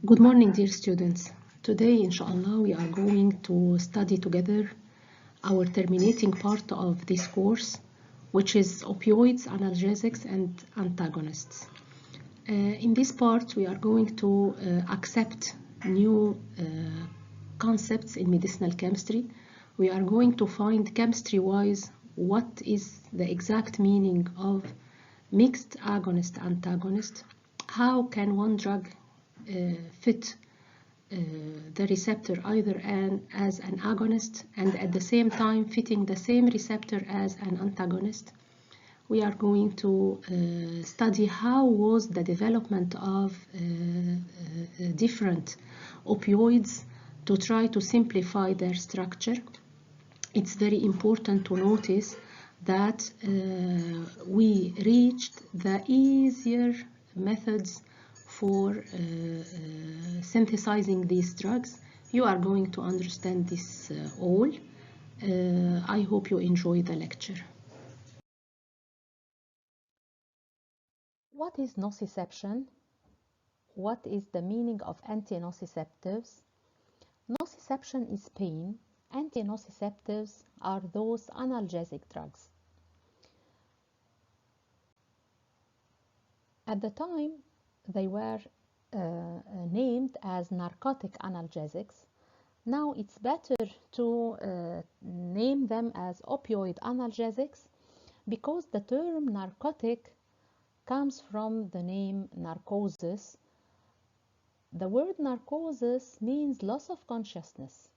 Good morning, dear students. Today, inshallah, we are going to study together our terminating part of this course, which is opioids, analgesics, and antagonists. In this part, we are going to accept new concepts in medicinal chemistry. We are going to find chemistry-wise what is the exact meaning of mixed agonist-antagonist. How can one drug fit the receptor either as an agonist and at the same time fitting the same receptor as an antagonist. We are going to study how was the development of different opioids to try to simplify their structure. It's very important to notice that we reached the easier methods for synthesizing these drugs. You are going to understand this all. I hope you enjoy the lecture. What is nociception? What is the meaning of antinociceptives? Nociception is pain. Antinociceptives are those analgesic drugs. At the time, they were named as narcotic analgesics. Now it's better to name them as opioid analgesics because the term narcotic comes from the name narcosis. The word narcosis means loss of consciousness,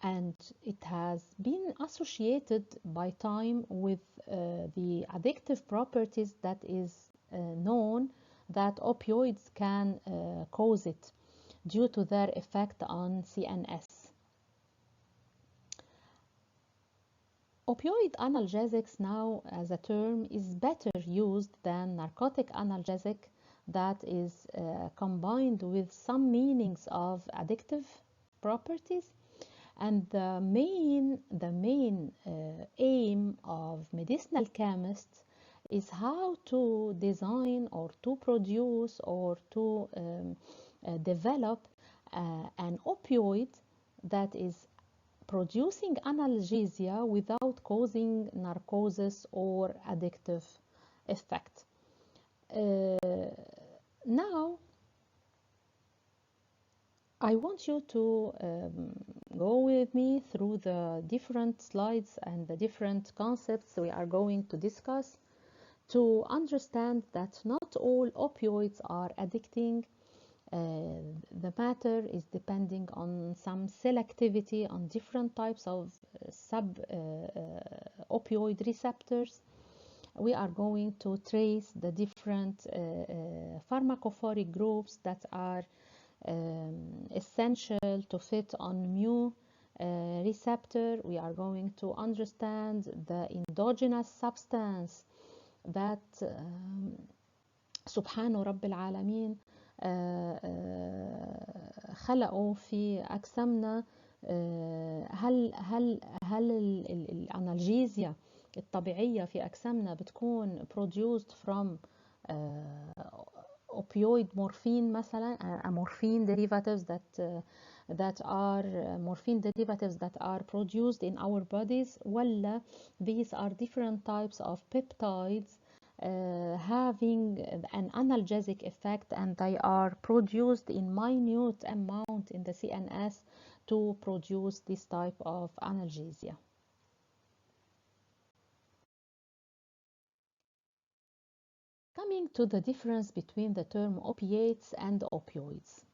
and it has been associated by time with the addictive properties that is known that opioids can cause it due to their effect on CNS. Opioid analgesics now as a term is better used than narcotic analgesic that is combined with some meanings of addictive properties. And the main aim of medicinal chemists is how to design or to produce or to develop an opioid that is producing analgesia without causing narcosis or addictive effect. Now, I want you to go with me through the different slides and the different concepts we are going to discuss to understand that not all opioids are addicting. The matter is depending on some selectivity on different types of sub-opioid receptors. We are going to trace the different pharmacophoric groups that are essential to fit on mu receptor. We are going to understand the endogenous substance that سبحان رب العالمين خلقوا في أجسامنا. هل الأنالجيزيا الطبيعية في أجسامنا بتكون produced from opioid morphine مثلا, morphine derivatives that are produced in our bodies, ولا these are different types of peptides having an analgesic effect and they are produced in minute amount in the CNS to produce this type of analgesia. Coming to the difference between the term opiates and opioids.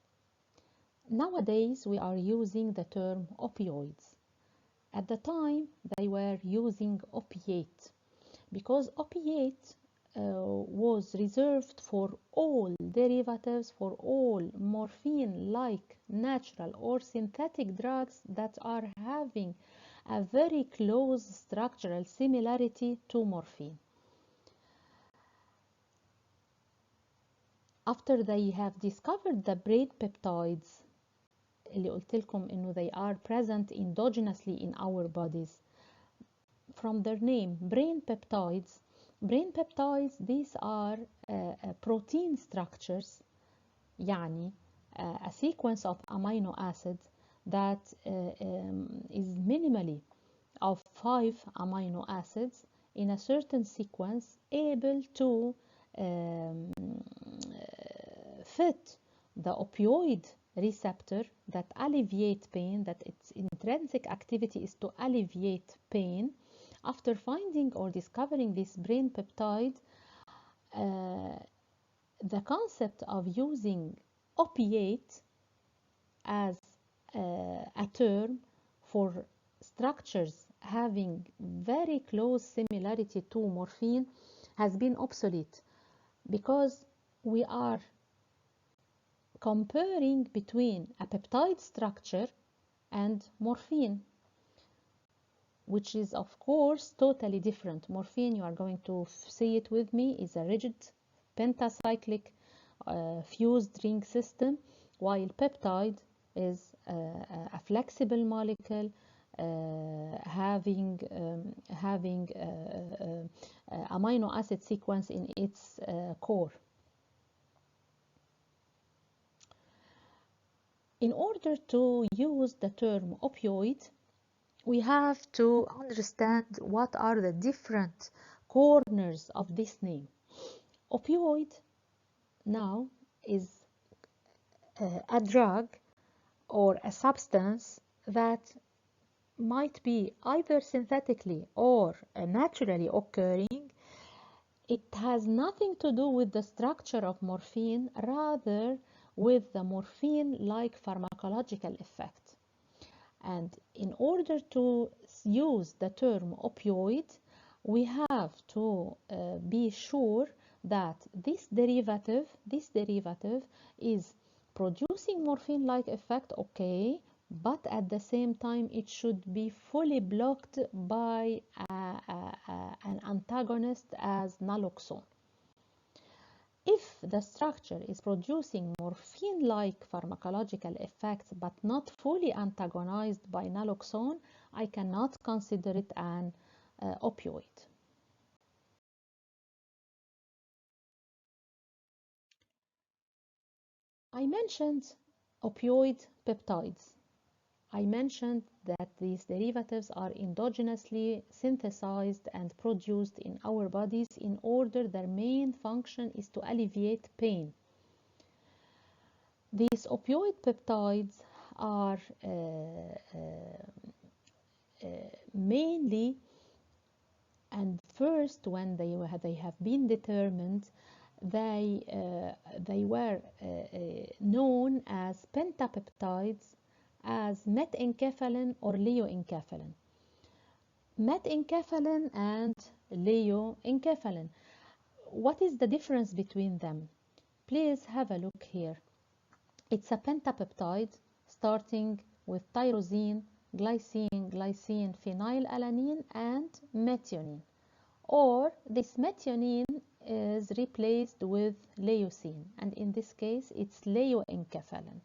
Nowadays we are using the term opioids. At the time they were using opiate because opiate was reserved for all derivatives, for all morphine-like natural or synthetic drugs that are having a very close structural similarity to morphine. After they have discovered the brain peptides اللي قلت لكم إنه they are present endogenously in our bodies, from their name brain peptides, these are protein structures يعني a sequence of amino acids that is minimally of 5 amino acids in a certain sequence able to fit the opioid receptor that alleviate pain, that its intrinsic activity is to alleviate pain. After finding or discovering this brain peptide, the concept of using opiate as a term for structures having very close similarity to morphine has been obsolete, because we are comparing between a peptide structure and morphine, which is of course totally different. Morphine, you are going to see it with me, is a rigid pentacyclic fused ring system, while peptide is a flexible molecule having amino acid sequence in its core. In order to use the term opioid, we have to understand what are the different corners of this name. Opioid now is a drug or a substance that might be either synthetically or naturally occurring. It has nothing to do with the structure of morphine, rather with the morphine-like pharmacological effect. And in order to use the term opioid, we have to be sure that this derivative is producing morphine-like effect, okay, but at the same time it should be fully blocked by an antagonist as naloxone. If the structure is producing morphine-like pharmacological effects but not fully antagonized by naloxone, I cannot consider it an opioid. I mentioned opioid peptides. I mentioned that these derivatives are endogenously synthesized and produced in our bodies in order their main function is to alleviate pain. These opioid peptides are mainly, and first when they have been determined, they were known as pentapeptides, as metenkephalin or leoenkephalin. Metenkephalin and leoenkephalin. What is the difference between them? Please have a look here. It's a pentapeptide starting with tyrosine, glycine, phenylalanine, and methionine. Or this methionine is replaced with leucine, and in this case it's leoenkephalin.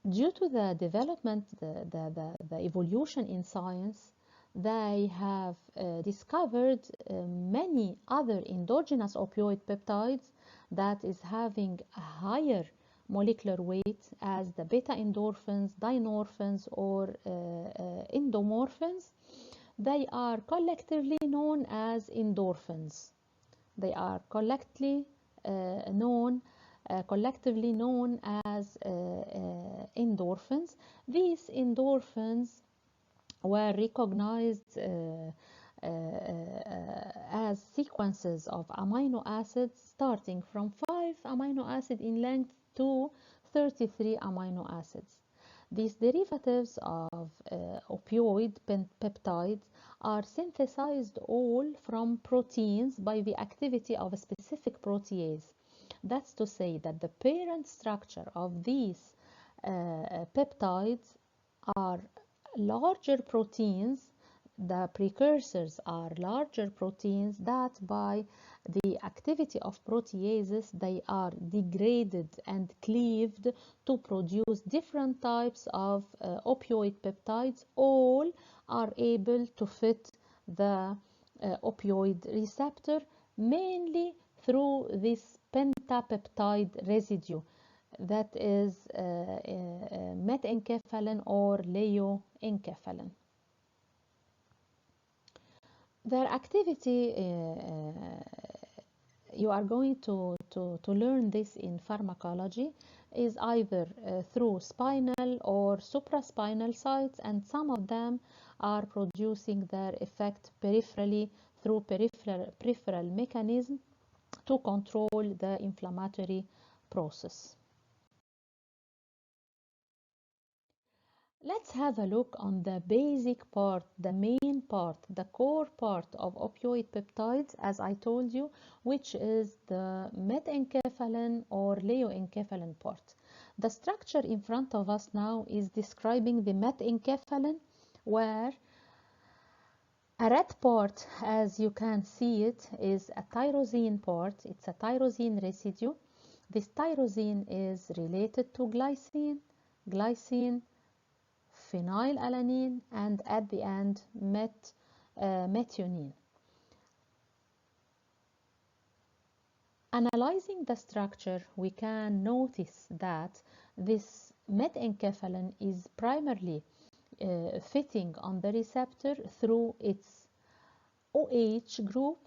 Due to the development, the evolution in science, they have discovered many other endogenous opioid peptides that is having a higher molecular weight, as the beta endorphins, dynorphins, or endomorphins. They are collectively known as endorphins. They are collectively known as endorphins. These endorphins were recognized as sequences of amino acids starting from 5 amino acids in length to 33 amino acids. These derivatives of opioid peptides are synthesized all from proteins by the activity of a specific protease. That's to say that the parent structure of these peptides are larger proteins. The precursors are larger proteins that by the activity of proteases they are degraded and cleaved to produce different types of opioid peptides. All are able to fit the opioid receptor, mainly through this pentapeptide residue that is metenkephalin or leoenkephalin. Their activity, you are going to learn this in pharmacology, is either through spinal or supraspinal sites, and some of them are producing their effect peripherally through peripheral mechanism to control the inflammatory process. Let's have a look on the basic part, the main part, the core part of opioid peptides, as I told you, which is the metenkephalin or leoenkephalin part. The structure in front of us now is describing the metenkephalin, where a red part, as you can see it, is a tyrosine part. It's a tyrosine residue. This tyrosine is related to glycine, phenylalanine, and at the end methionine. Analyzing the structure, we can notice that this metenkephalin is primarily fitting on the receptor through its OH group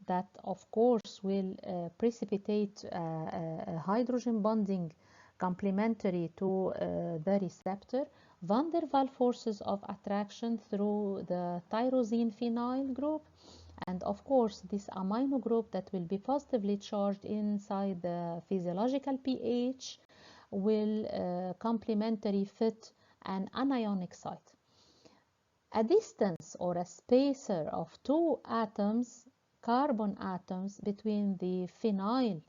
that of course will precipitate hydrogen bonding complementary to the receptor, van der Waals forces of attraction through the tyrosine phenyl group, and of course this amino group that will be positively charged inside the physiological pH will complementary fit an anionic site. A distance or a spacer of 2 atoms, carbon atoms, between the phenyl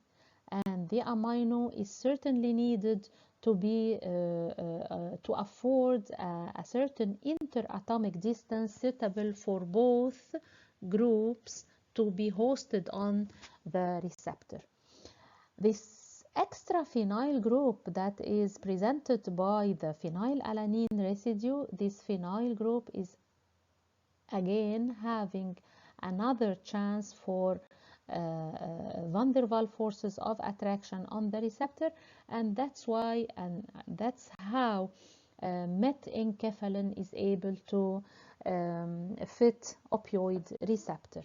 and the amino is certainly needed to be to afford a certain interatomic distance suitable for both groups to be hosted on the receptor. This extra phenyl group that is presented by the phenylalanine residue, this phenyl group is again having another chance for van der Waals forces of attraction on the receptor, and that's why, and that's how metenkephalin is able to fit opioid receptor.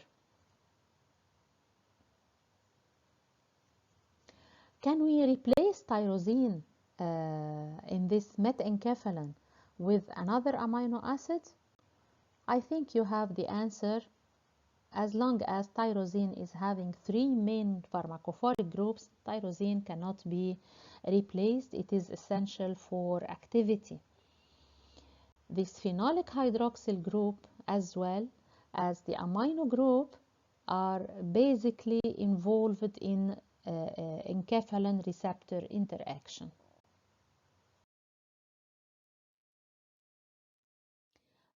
Can we replace tyrosine in this metenkephalin with another amino acid? I think you have the answer. As long as tyrosine is having 3 main pharmacophoric groups, tyrosine cannot be replaced. It is essential for activity. This phenolic hydroxyl group as well as the amino group are basically involved in enkephalin receptor interaction.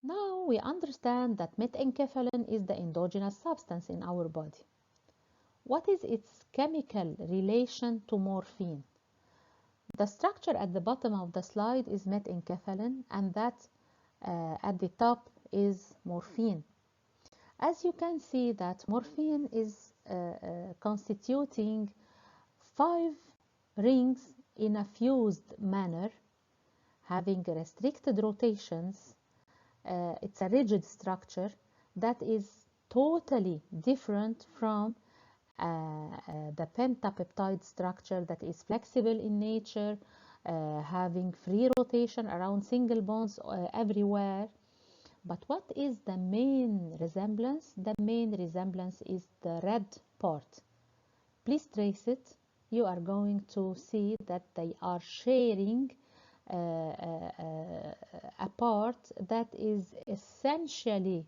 Now we understand that metenkephalin is the endogenous substance in our body. What is its chemical relation to morphine? The structure at the bottom of the slide is metenkephalin, and that at the top is morphine. As you can see that morphine is constituting 5 rings in a fused manner, having restricted rotations. It's a rigid structure that is totally different from the pentapeptide structure that is flexible in nature, having free rotation around single bonds everywhere. But what is the main resemblance? The main resemblance is the red part. Please trace it. You are going to see that they are sharing a part that is essentially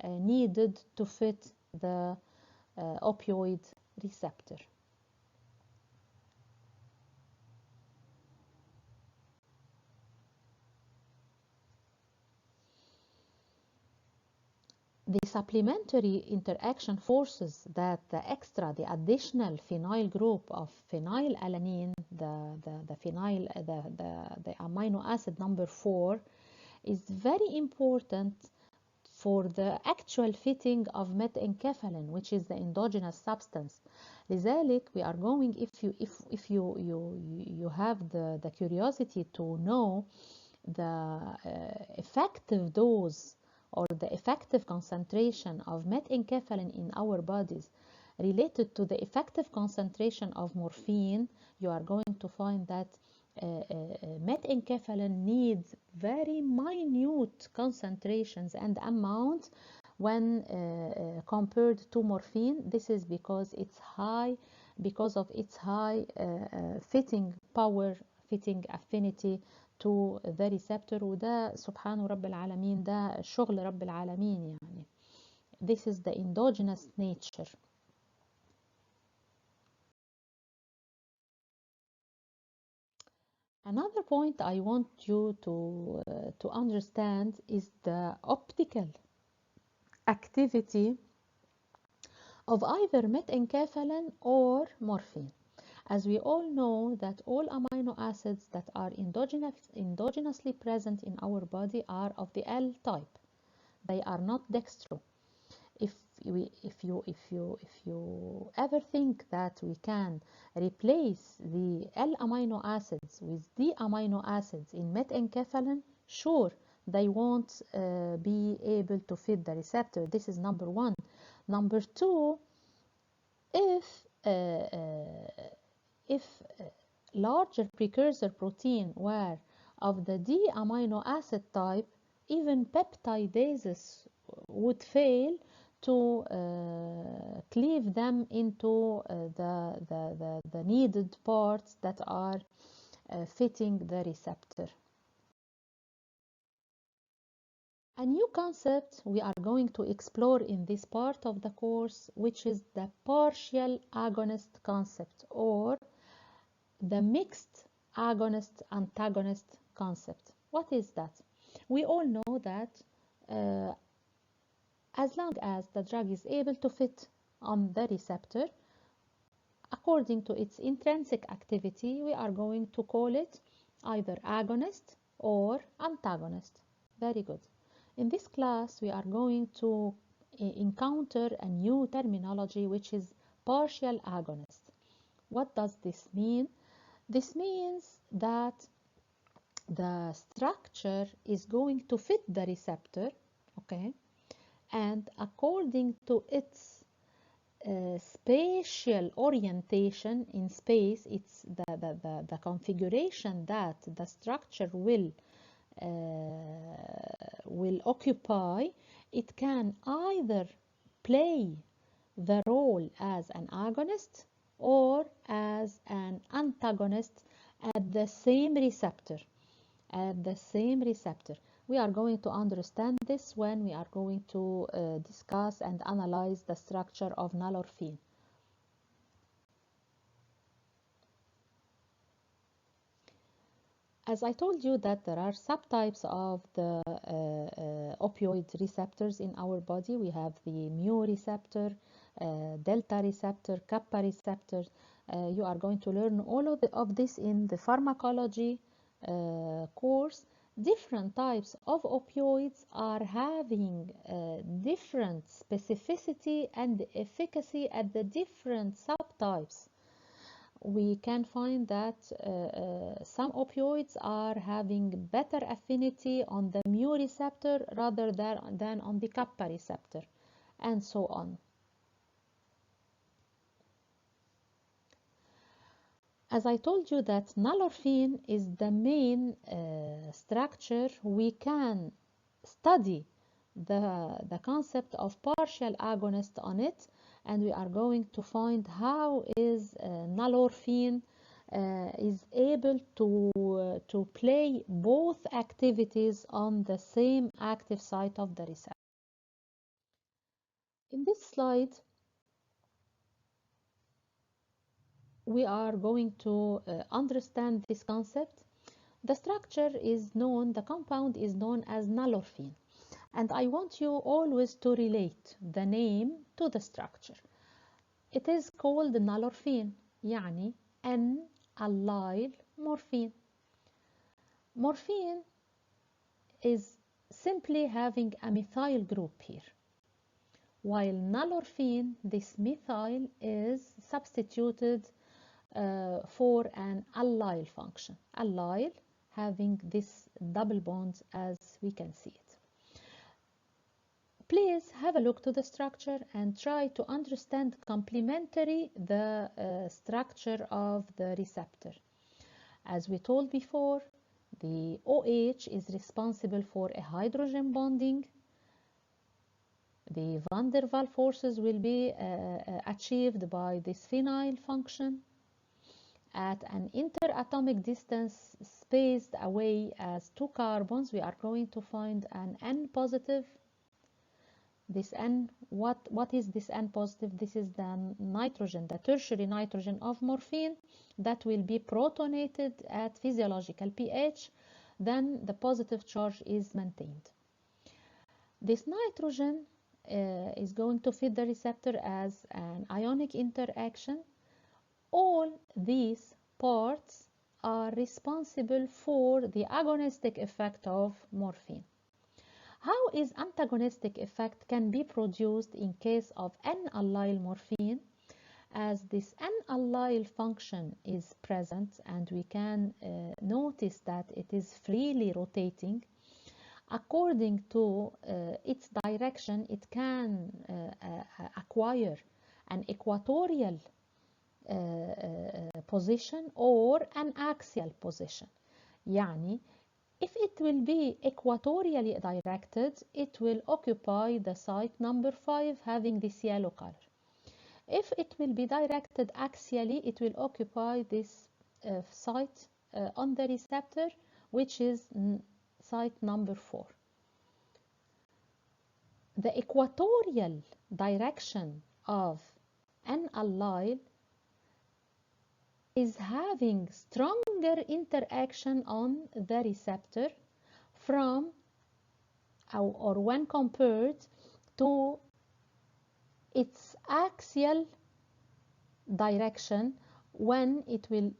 needed to fit the opioid receptor. The supplementary interaction forces that the additional phenyl group of phenylalanine, the amino acid number 4, is very important for the actual fitting of methencaphalin, which is the endogenous substance. لذلك we are going, if you have the curiosity to know the effective dose or the effective concentration of methencaphalin in our bodies related to the effective concentration of morphine, you are going to find that methencaphalin needs very minute concentrations and amounts when compared to morphine. This is because of its high fitting power, fitting affinity to the receptor. وده سبحان رب العالمين، ده شغل رب العالمين يعني. This is the endogenous nature. Another point I want you to understand is the optical activity of either methencaphalin or morphine. As we all know that all amino acids that are endogenously present in our body are of the L type. They are not dextro. If you ever think that we can replace the L amino acids with D amino acids in methencaphalin, sure, they won't be able to fit the receptor. This is number one. Number two, if larger precursor protein were of the D amino acid type, even peptidases would fail to cleave them into the needed parts that are fitting the receptor. A new concept we are going to explore in this part of the course, which is the partial agonist concept, or the mixed agonist-antagonist concept. What is that? We all know that as long as the drug is able to fit on the receptor according to its intrinsic activity, we are going to call it either agonist or antagonist. Very good. In this class, we are going to encounter a new terminology, which is partial agonist. What does this mean? This means that the structure is going to fit the receptor, okay, and according to its spatial orientation in space, it's the configuration that the structure will occupy. It can either play the role as an agonist or as an antagonist at the same receptor. We are going to understand this when we are going to discuss and analyze the structure of nalorphine. As I told you that there are subtypes of the opioid receptors in our body. We have the mu receptor, delta receptor, kappa receptor. You are going to learn all of this in the pharmacology course. Different types of opioids are having different specificity and efficacy at the different subtypes. We can find that some opioids are having better affinity on the mu receptor rather than on the kappa receptor, and so on. As I told you that nalorphine is the main structure, we can study the concept of partial agonist on it, and we are going to find how is nalorphine is able to play both activities on the same active site of the receptor. In this slide, we are going to understand this concept. The structure is known, the compound is known as nalorphine. And I want you always to relate the name to the structure. It is called nalorphine, يعني N-allyl morphine. Morphine is simply having a methyl group here. While nalorphine, this methyl is substituted for an allyl function. Allyl having this double bond as we can see it. Please have a look to the structure and try to understand complementary the structure of the receptor. As we told before, the OH is responsible for a hydrogen bonding. The van der Waals forces will be achieved by this phenyl function at an interatomic distance spaced away as 2 carbons. We are going to find an N positive. This N, what is this N positive? This is the nitrogen, the tertiary nitrogen of morphine that will be protonated at physiological pH. Then the positive charge is maintained. This nitrogen is going to feed the receptor as an ionic interaction. All these parts are responsible for the agonistic effect of morphine. How is antagonistic effect can be produced in case of N-allyl morphine? As this N-allyl function is present and we can notice that it is freely rotating, according to its direction, it can acquire an equatorial position or an axial position. يعني if it will be equatorially directed, it will occupy the site number 5 having this yellow color. If it will be directed axially, it will occupy this site on the receptor, which is site number 4. The equatorial direction of N-allyl is having stronger interaction on the receptor from or when compared to its axial direction, when it will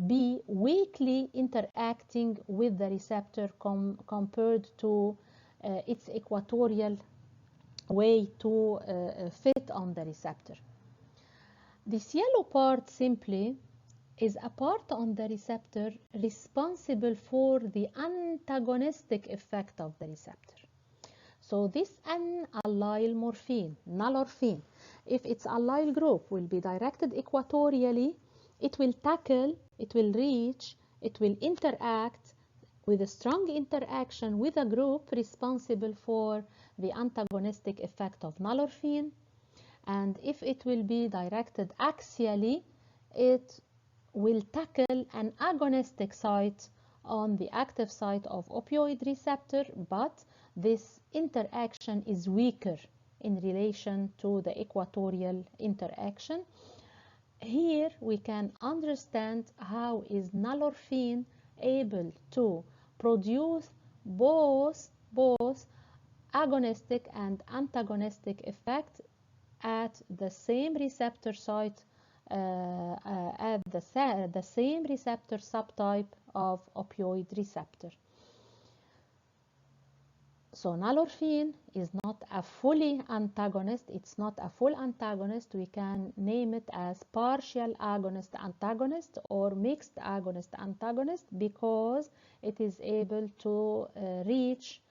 be weakly interacting with the receptor compared to its equatorial way to fit on the receptor. This yellow part simply is a part on the receptor responsible for the antagonistic effect of the receptor. So this N-allyl morphine, nalorphine, if its allyl group will be directed equatorially, it will tackle, it will reach, it will interact with a strong interaction with a group responsible for the antagonistic effect of nalorphine. And if it will be directed axially, it will tackle an agonistic site on the active site of opioid receptor, but this interaction is weaker in relation to the equatorial interaction. Here we can understand how is nalorphine able to produce both agonistic and antagonistic effect at the same receptor site, at the same receptor subtype of opioid receptor. So nalorphine is not a fully antagonist, it's not a full antagonist. We can name it as partial agonist antagonist or mixed agonist antagonist because it is able to reach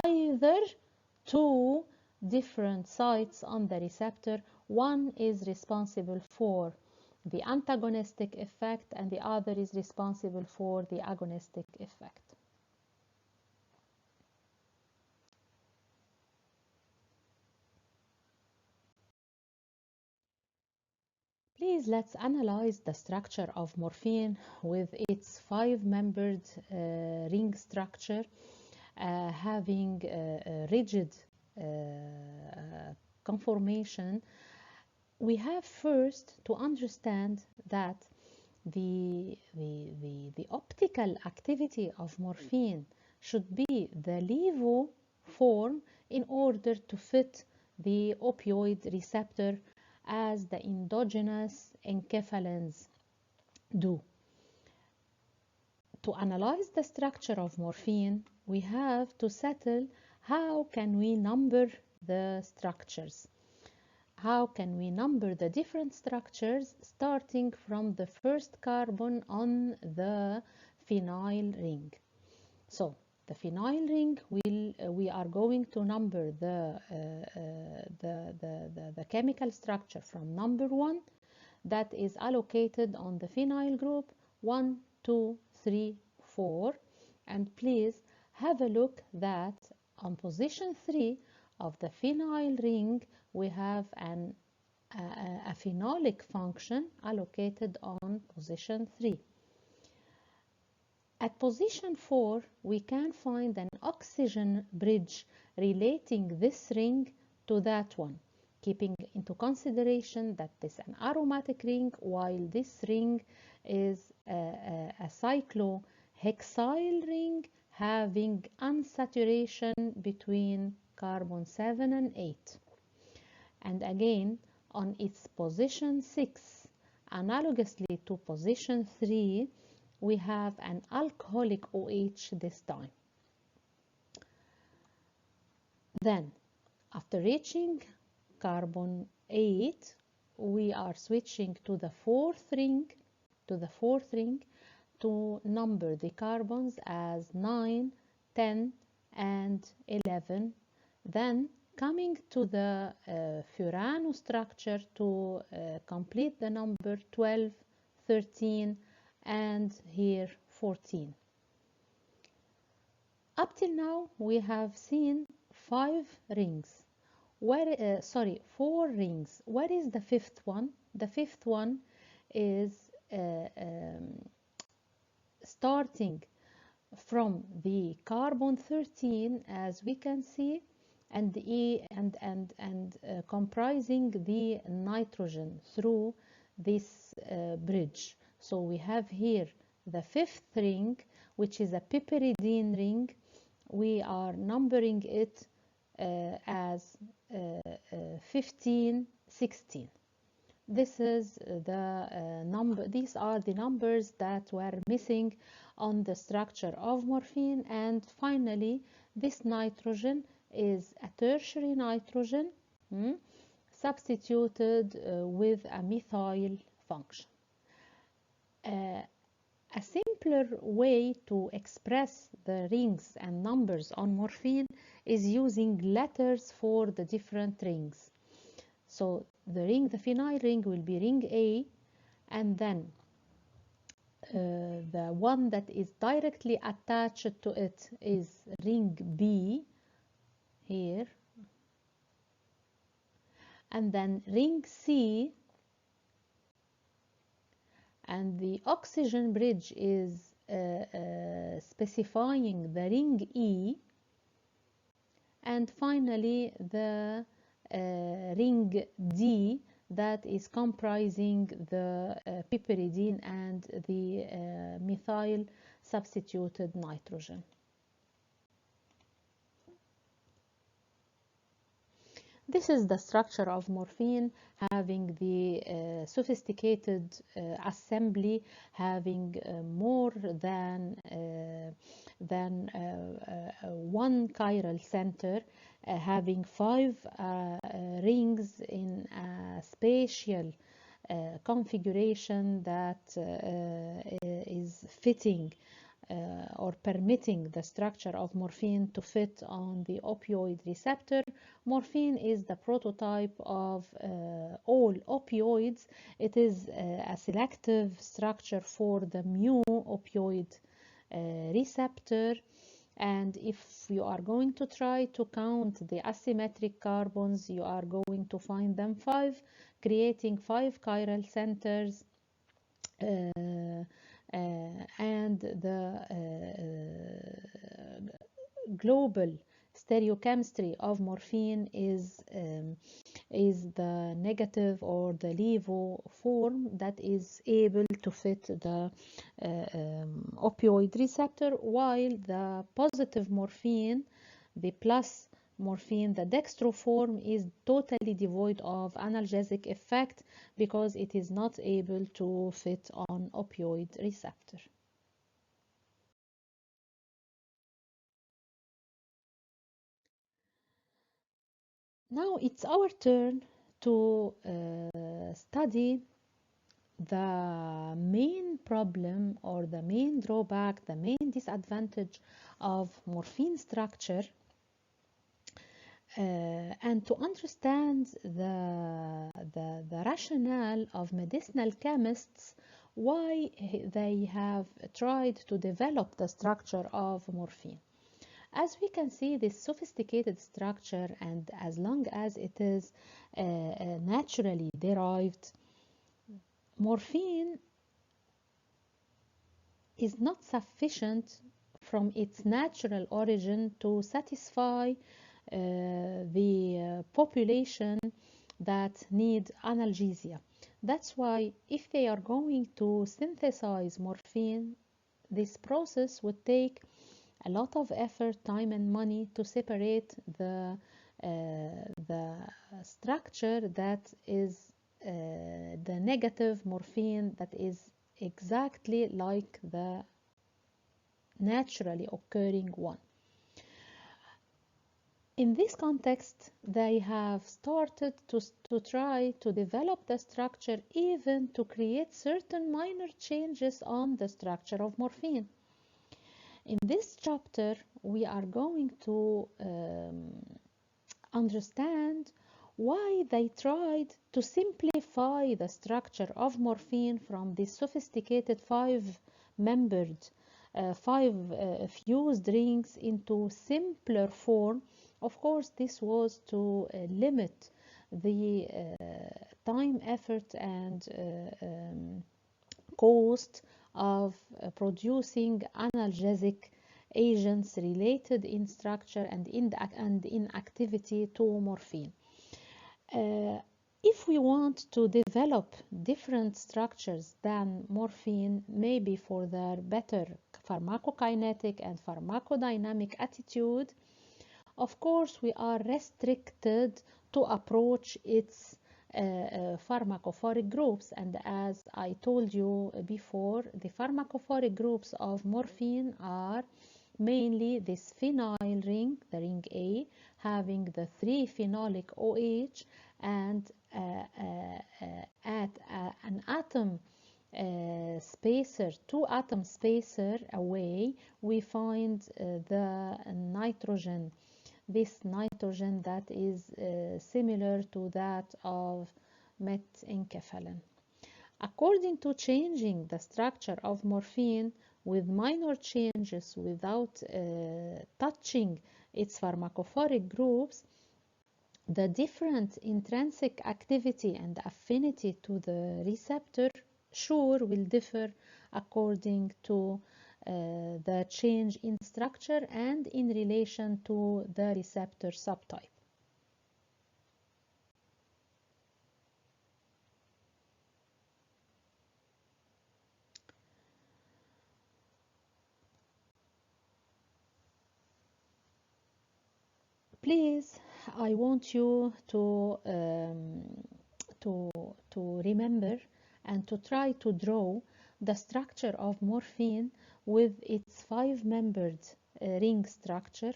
either two different sites on the receptor. One is responsible for the antagonistic effect and the other is responsible for the agonistic effect. Please let's analyze the structure of morphine with its 5-membered ring structure having a rigid conformation. We have first to understand that the optical activity of morphine should be the LEVO form in order to fit the opioid receptor as the endogenous enkephalins do. To analyze the structure of morphine, we have to settle how can we number the structures. How can we number the different structures starting from the first carbon on the phenyl ring? So the phenyl ring we are going to number the chemical structure from number 1 that is allocated on the phenyl group 1, 2, 3, 4, and please have a look that on position 3 of the phenyl ring we have a phenolic function allocated on position 3. At position 4 we can find an oxygen bridge relating this ring to that one, keeping into consideration that this is an aromatic ring while this ring is a cyclohexyl ring having unsaturation between carbon 7 and 8. And again, on its position 6, analogously to position 3, we have an alcoholic OH this time. Then, after reaching carbon 8, we are switching to the fourth ring, to number the carbons as 9, 10, and 11. Then coming to the furano structure to complete the number 12, 13, and here 14. Up till now we have seen 4 rings. Where is the fifth one? The fifth one is starting from the carbon 13, as we can see, and comprising the nitrogen through this bridge. So we have here the fifth ring, which is a piperidine ring. We are numbering it as 15, 16. This is the number. These are the numbers that were missing on the structure of morphine. And finally, this nitrogen is a tertiary nitrogen substituted with a methyl function. A simpler way to express the rings and numbers on morphine is using letters for the different rings. So the phenyl ring will be ring A, and then the one that is directly attached to it is ring B here, and then ring C, and the oxygen bridge is specifying the ring E, and finally the ring D that is comprising the piperidine and the methyl substituted nitrogen. This is the structure of morphine, having the sophisticated assembly, having more than one chiral center, having 5 rings in a spatial configuration that is fitting or permitting the structure of morphine to fit on the opioid receptor. Morphine is the prototype of all opioids. It is a selective structure for the mu opioid receptor. And if you are going to try to count the asymmetric carbons, you are going to find them 5, creating 5 chiral centers. And the global stereochemistry of morphine is the negative or the levo form that is able to fit the opioid receptor, while the positive morphine, the plus morphine, the dextro form, is totally devoid of analgesic effect because it is not able to fit on opioid receptor. Now it's our turn to study the main problem or the main drawback, the main disadvantage of morphine structure, and to understand the rationale of medicinal chemists why they have tried to develop the structure of morphine. As we can see, this sophisticated structure, and as long as it is naturally derived, morphine is not sufficient from its natural origin to satisfy the population that need analgesia. That's why if they are going to synthesize morphine, this process would take a lot of effort, time and money to separate the structure that is the negative morphine that is exactly like the naturally occurring one. In this context, they have started to try to develop the structure, even to create certain minor changes on the structure of morphine. In this chapter, we are going to understand why they tried to simplify the structure of morphine from this sophisticated five-membered, five fused rings into simpler form. Of course, this was to limit the time, effort, and cost of producing analgesic agents related in structure and in activity to morphine. If we want to develop different structures than morphine, maybe for their better pharmacokinetic and pharmacodynamic attitude, of course we are restricted to approach its pharmacophoric groups. And as I told you before, the pharmacophoric groups of morphine are mainly this phenyl ring, the ring A, having the 3-phenolic OH, and at an atom spacer, 2-atom spacer away, we find the nitrogen, this nitrogen that is similar to that of metenkephalin. According to changing the structure of morphine with minor changes without touching its pharmacophoric groups, the different intrinsic activity and affinity to the receptor sure will differ according to the change in structure and in relation to the receptor subtype. Please, I want you to remember and to try to draw the structure of morphine with its 5-membered ring structure,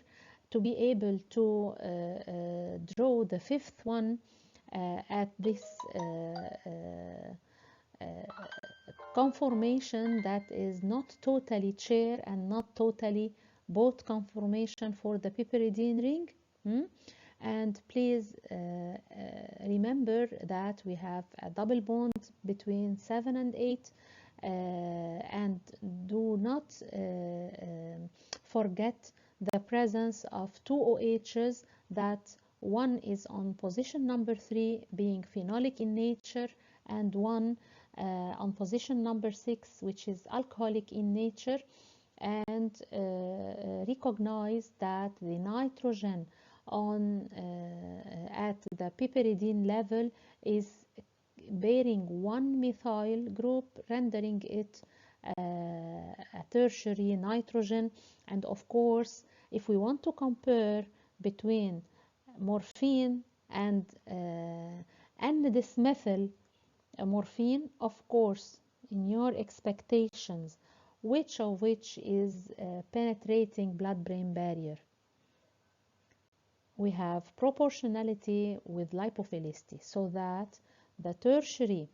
to be able to draw the 5th one at this conformation that is not totally chair and not totally boat conformation for the piperidine ring. And please remember that we have a double bond between 7 and 8, and do not forget the presence of 2 OHs, that one is on position number 3 being phenolic in nature, and one on position number 6 which is alcoholic in nature. And recognize that the nitrogen on at the piperidine level is bearing one methyl group, rendering it a tertiary nitrogen. And of course, if we want to compare between morphine and N-desmethyl morphine, of course, in your expectations, which of which is penetrating blood-brain barrier? we have proportionality with lipophilicity, so that the tertiary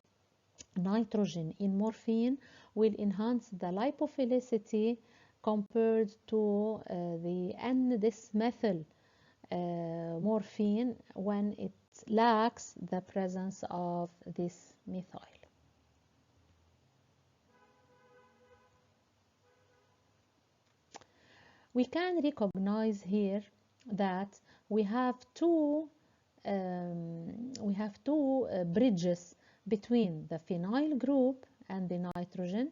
nitrogen in morphine will enhance the lipophilicity compared to the N-dismethyl morphine when it lacks the presence of this methyl. We can recognize here that we have two bridges between the phenyl group and the nitrogen.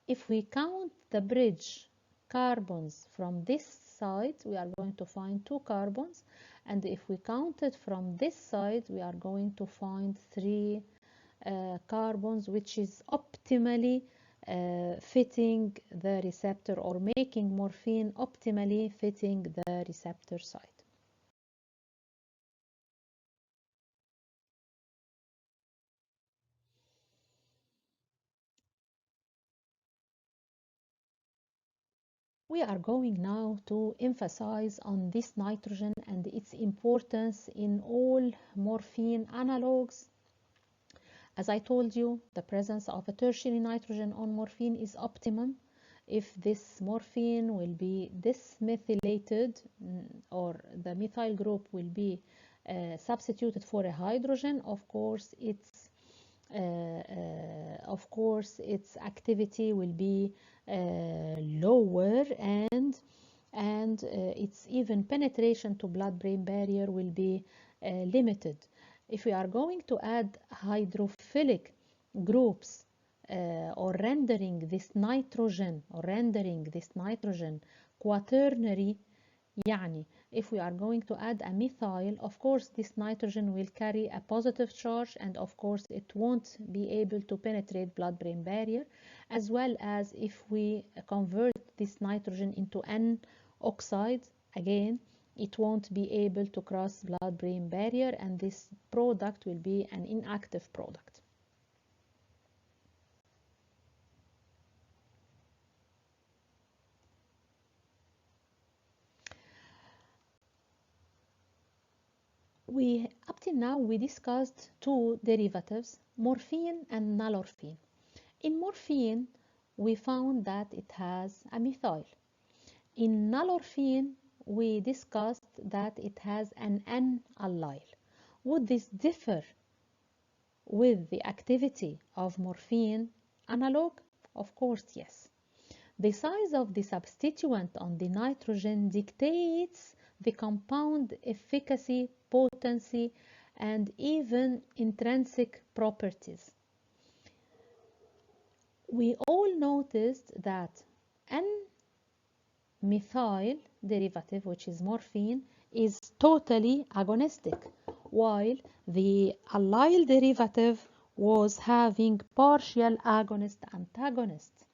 If we count the bridge carbons from this side, we are going to find 2 carbons, and if we count it from this side, we are going to find 3 carbons, which is optimally fitting the receptor, or making morphine optimally fitting the receptor site. We are going now to emphasize on this nitrogen and its importance in all morphine analogues. As I told you, the presence of a tertiary nitrogen on morphine is optimum. If this morphine will be dismethylated, or the methyl group will be substituted for a hydrogen, of course its activity will be lower, and its even penetration to blood-brain barrier will be limited. If we are going to add hydrophilic groups or rendering this nitrogen quaternary, يعني if we are going to add a methyl, of course this nitrogen will carry a positive charge, and of course it won't be able to penetrate blood-brain barrier, as well as if we convert this nitrogen into N oxide, again it won't be able to cross blood-brain barrier, and this product will be an inactive product. Up till now we discussed 2 derivatives, morphine and nalorphine. In morphine we found that it has a methyl. In nalorphine we discussed that it has an N-allyl. Would this differ with the activity of morphine analog? Of course, yes. The size of the substituent on the nitrogen dictates the compound efficacy, potency, and even intrinsic properties. We all noticed that N-methyl derivative, which is morphine, is totally agonistic, while the allyl derivative was having partial agonist-antagonist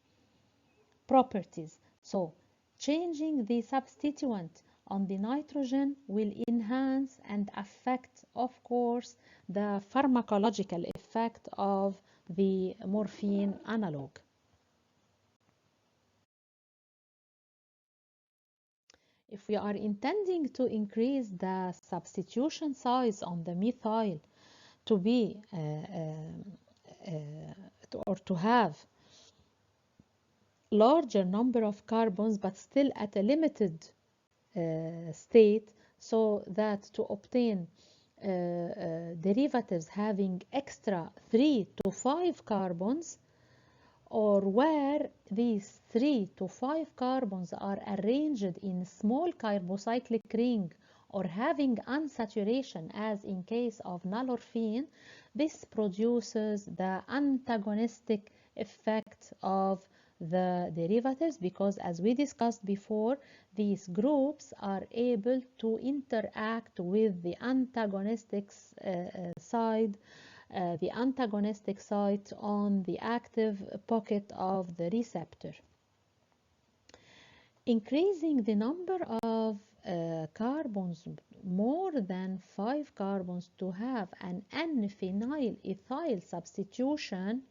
properties. So changing the substituent on the nitrogen will enhance and affect, of course, the pharmacological effect of the morphine analog. If we are intending to increase the substitution size on the methyl to be or to have larger number of carbons, but still at a limited state, so that to obtain derivatives having extra 3 to 5 carbons, or where these 3 to 5 carbons are arranged in small carbocyclic ring, or having unsaturation as in case of nalorphine, this produces the antagonistic effect of the derivatives, because as we discussed before, these groups are able to interact with the antagonistic side on the active pocket of the receptor. Increasing the number of carbons more than 5 carbons to have an N-phenyl ethyl substitution,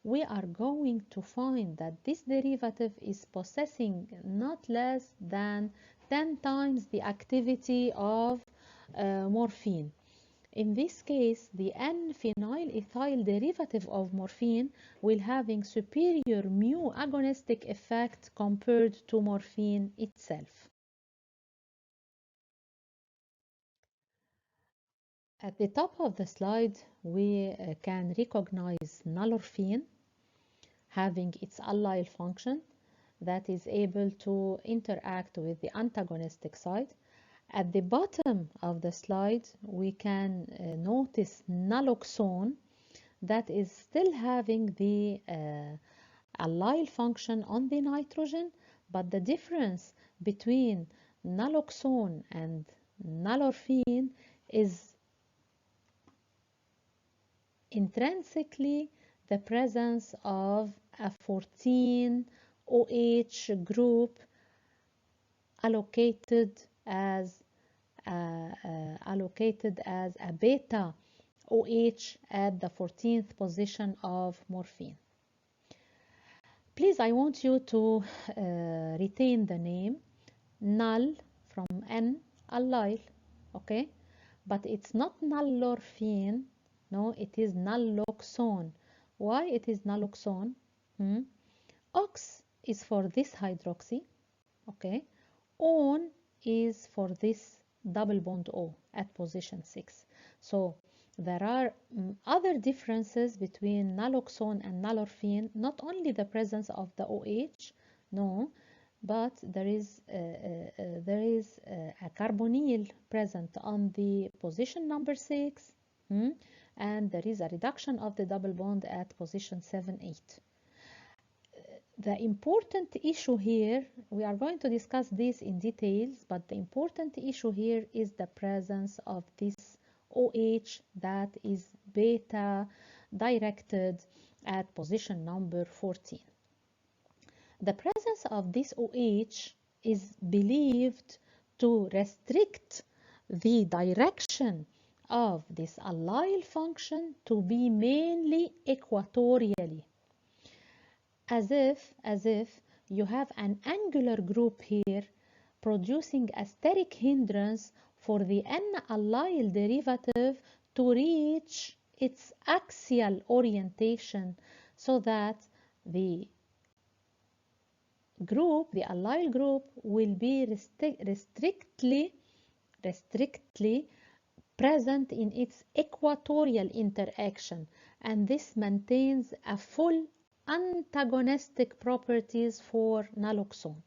we are going to find that this derivative is possessing not less than 10 times the activity of morphine. In this case, the N-phenylethyl derivative of morphine will having superior mu agonistic effect compared to morphine itself. At the top of the slide, we can recognize nalorphine having its allyl function that is able to interact with the antagonistic side. At the bottom of the slide, we can notice naloxone that is still having the allyl function on the nitrogen, but the difference between naloxone and nalorphine is intrinsically the presence of a 14 OH group allocated as a beta OH at the 14th position of morphine. Please, I want you to retain the name null from N allyl, okay? But it's not nalorphine, no, it is naloxone. Why it is naloxone? Ox is for this hydroxy, okay? On is for this double bond O at position 6. So there are other differences between naloxone and nalorphine, not only the presence of the OH, no, but there is a carbonyl present on the position number 6, and there is a reduction of the double bond at position 7, 8. The important issue here, we are going to discuss this in details, but the important issue here is the presence of this OH that is beta directed at position number 14. The presence of this OH is believed to restrict the direction of this allyl function to be mainly equatorially. As if you have an angular group here producing a steric hindrance for the N-allyl derivative to reach its axial orientation, so that the group, the allyl group, will be restrictly present in its equatorial interaction, and this maintains a full antagonistic properties for naloxone.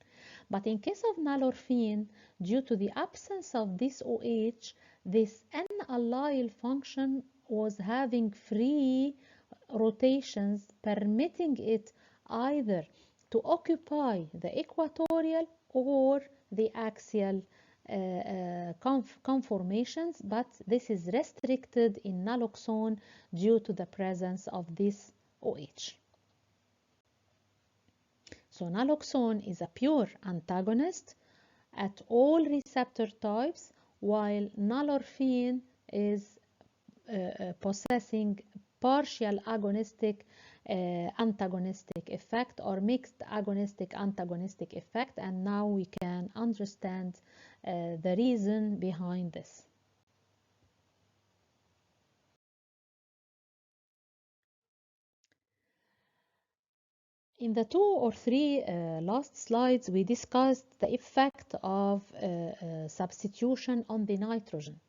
But in case of nalorphine, due to the absence of this OH, this N-allyl function was having free rotations, permitting it either to occupy the equatorial or the axial conformations, but this is restricted in naloxone due to the presence of this OH. So naloxone is a pure antagonist at all receptor types, while nalorphine is possessing partial agonistic antagonistic effect or mixed agonistic antagonistic effect, and now we can understand the reason behind this. In the 2 or 3 last slides, we discussed the effect of substitution on the nitrogen.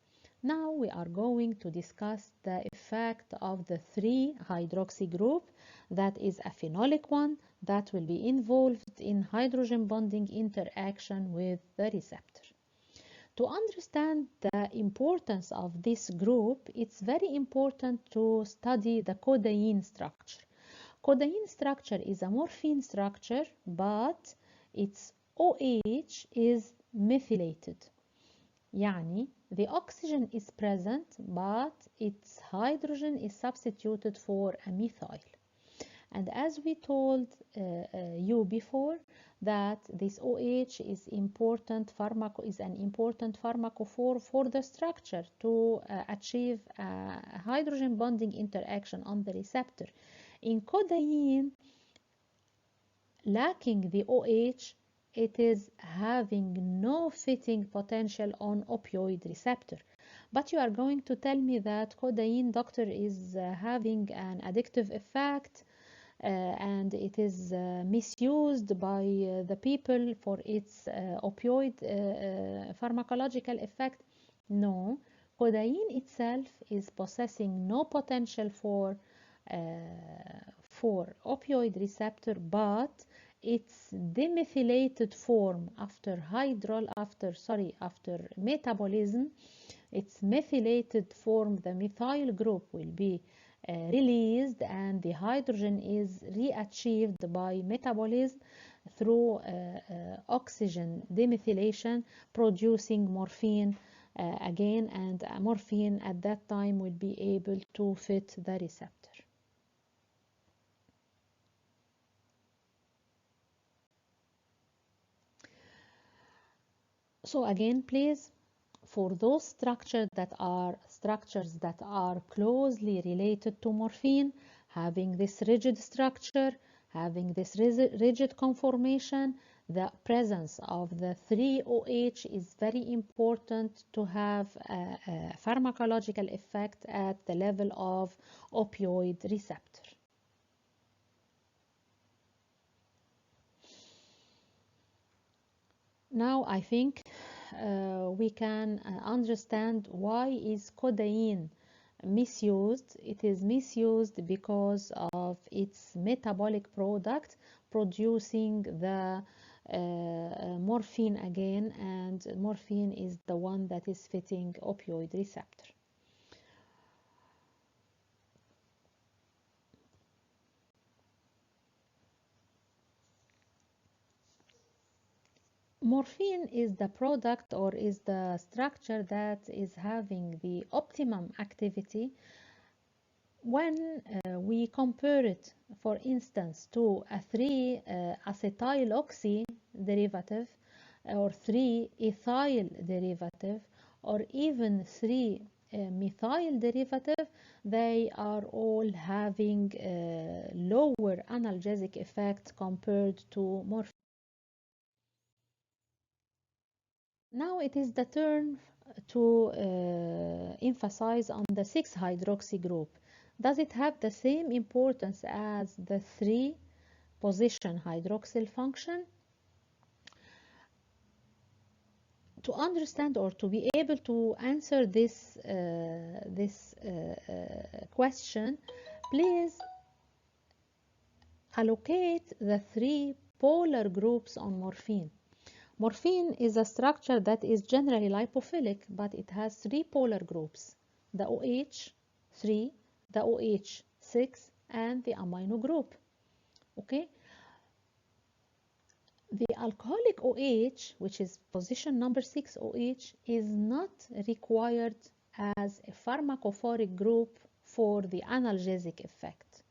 Now we are going to discuss the effect of the 3-hydroxy group, that is a phenolic one that will be involved in hydrogen bonding interaction with the receptor. To understand the importance of this group, it's very important to study the codeine structure. Codeine structure is a morphine structure, but its OH is methylated. يعني the oxygen is present, but its hydrogen is substituted for a methyl. And as we told you before, that this OH is an important pharmacophore for the structure to achieve a hydrogen bonding interaction on the receptor. In codeine, lacking the OH, it is having no fitting potential on opioid receptor. But you are going to tell me that codeine, doctor, is having an addictive effect, and it is misused by the people for its opioid pharmacological effect. No, codeine itself is possessing no potential uh, for opioid receptor, but its demethylated form after metabolism, its methylated form, the methyl group will be released, and the hydrogen is reachieved by metabolism through oxygen demethylation, producing morphine again, and morphine at that time will be able to fit the receptor. So again, please, for those structures that are closely related to morphine, having this rigid structure, having this rigid conformation, the presence of the 3-OH is very important to have a pharmacological effect at the level of opioid receptor. Now I think we can understand why is codeine misused. It is misused because of its metabolic product producing the morphine again, and morphine is the one that is fitting opioid receptor. Morphine is the product, or is the structure that is having the optimum activity when we compare it, for instance, to a 3-acetyloxy derivative, or 3-ethyl derivative, or even 3-methyl derivative. They are all having lower analgesic effect compared to morphine. Now it is the turn to emphasize on the 6-hydroxy group. Does it have the same importance as the 3-position hydroxyl function? To understand or to be able to answer this question, please allocate the 3 polar groups on morphine. Morphine is a structure that is generally lipophilic, but it has 3 polar groups: the OH3, the OH6, and the amino group. Okay? The alcoholic OH, which is position number 6 OH, is not required as a pharmacophoric group for the analgesic effect.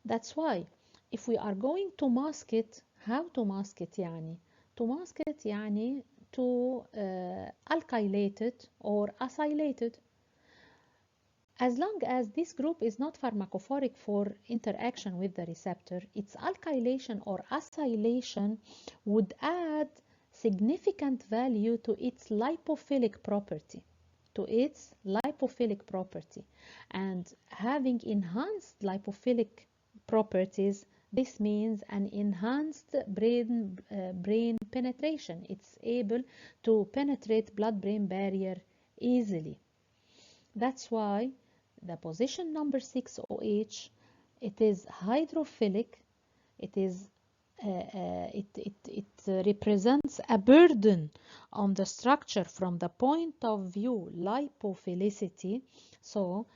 That's why if we are going to mask it, how to mask it يعني? To mask it يعني to alkylate it or acylate it. As long as this group is not pharmacophoric for interaction with the receptor, its alkylation or acylation would add significant value to its lipophilic property. And having enhanced lipophilic properties, this means an enhanced brain penetration. It's able to penetrate blood-brain barrier easily. That's why the position number 6 OH, it is hydrophilic. It represents a burden on the structure from the point of view lipophilicity. So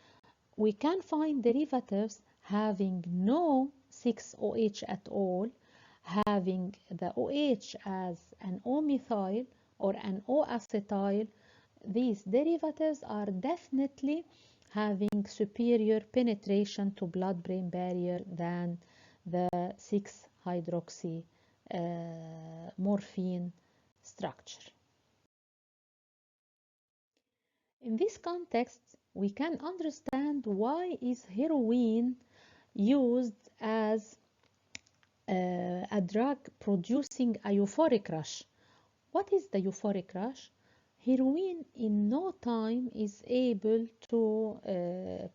we can find derivatives having no 6-OH at all, having the OH as an O-methyl or an O-acetyl. These derivatives are definitely having superior penetration to blood-brain barrier than the 6-hydroxy morphine structure. In this context, we can understand why is heroin used as a drug producing a euphoric rush. What is the euphoric rush? Heroin in no time is able to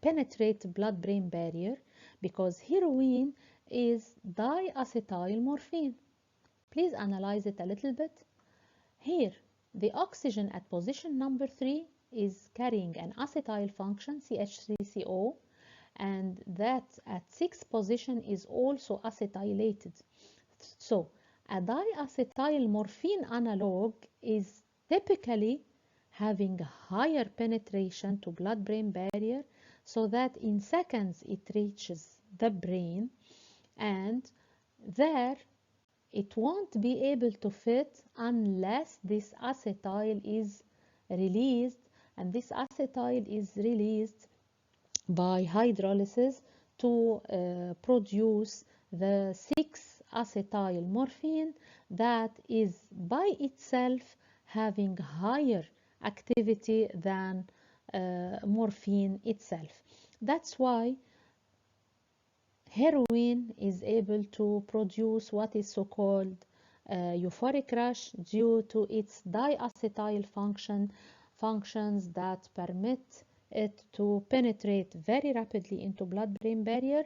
penetrate blood-brain barrier because heroin is diacetyl morphine. Please analyze it a little bit. Here, the oxygen at position number 3 is carrying an acetyl function, CH3CO, and that at 6th position is also acetylated. So, a diacetyl morphine analog is typically having higher penetration to blood-brain barrier so that in seconds it reaches the brain, and there it won't be able to fit unless this acetyl is released, and this acetyl is released by hydrolysis to produce the 6-acetyl morphine that is by itself having higher activity than morphine itself. That's why heroin is able to produce what is so-called euphoric rush due to its diacetyl functions that permit it to penetrate very rapidly into blood-brain barrier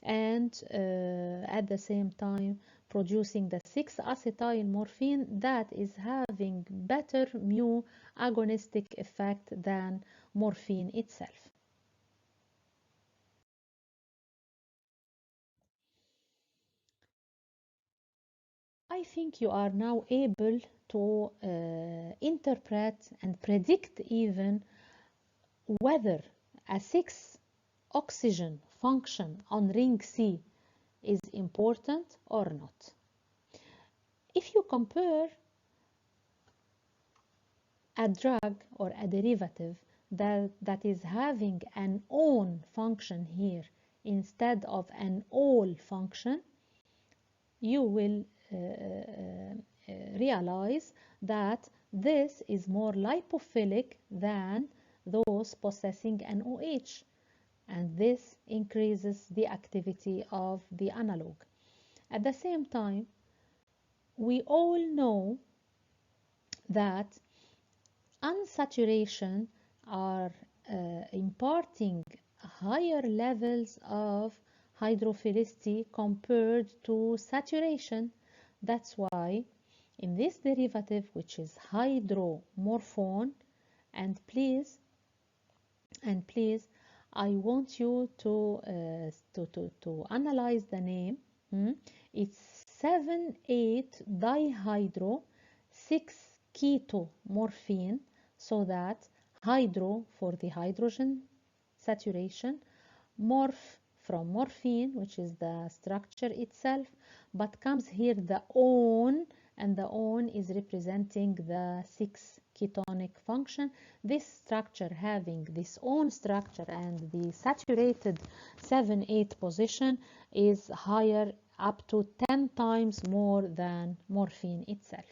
and at the same time producing the 6-acetyl morphine that is having better mu agonistic effect than morphine itself. I think you are now able to interpret and predict even whether a 6-oxygen function on ring C is important or not. If you compare a drug or a derivative that is having an on function here instead of an all function, you will realize that this is more lipophilic than those possessing an OH, and this increases the activity of the analog. At the same time, we all know that unsaturation are imparting higher levels of hydrophilicity compared to saturation. That's why in this derivative, which is hydromorphone, and please, I want you to analyze the name. It's 7,8 dihydro 6-keto morphine, so that hydro for the hydrogen saturation, morph from morphine, which is the structure itself, but comes here the on, and the on is representing the 6-ketonic function. This structure having this on structure and the saturated 7,8 position is higher, up to 10 times more than morphine itself.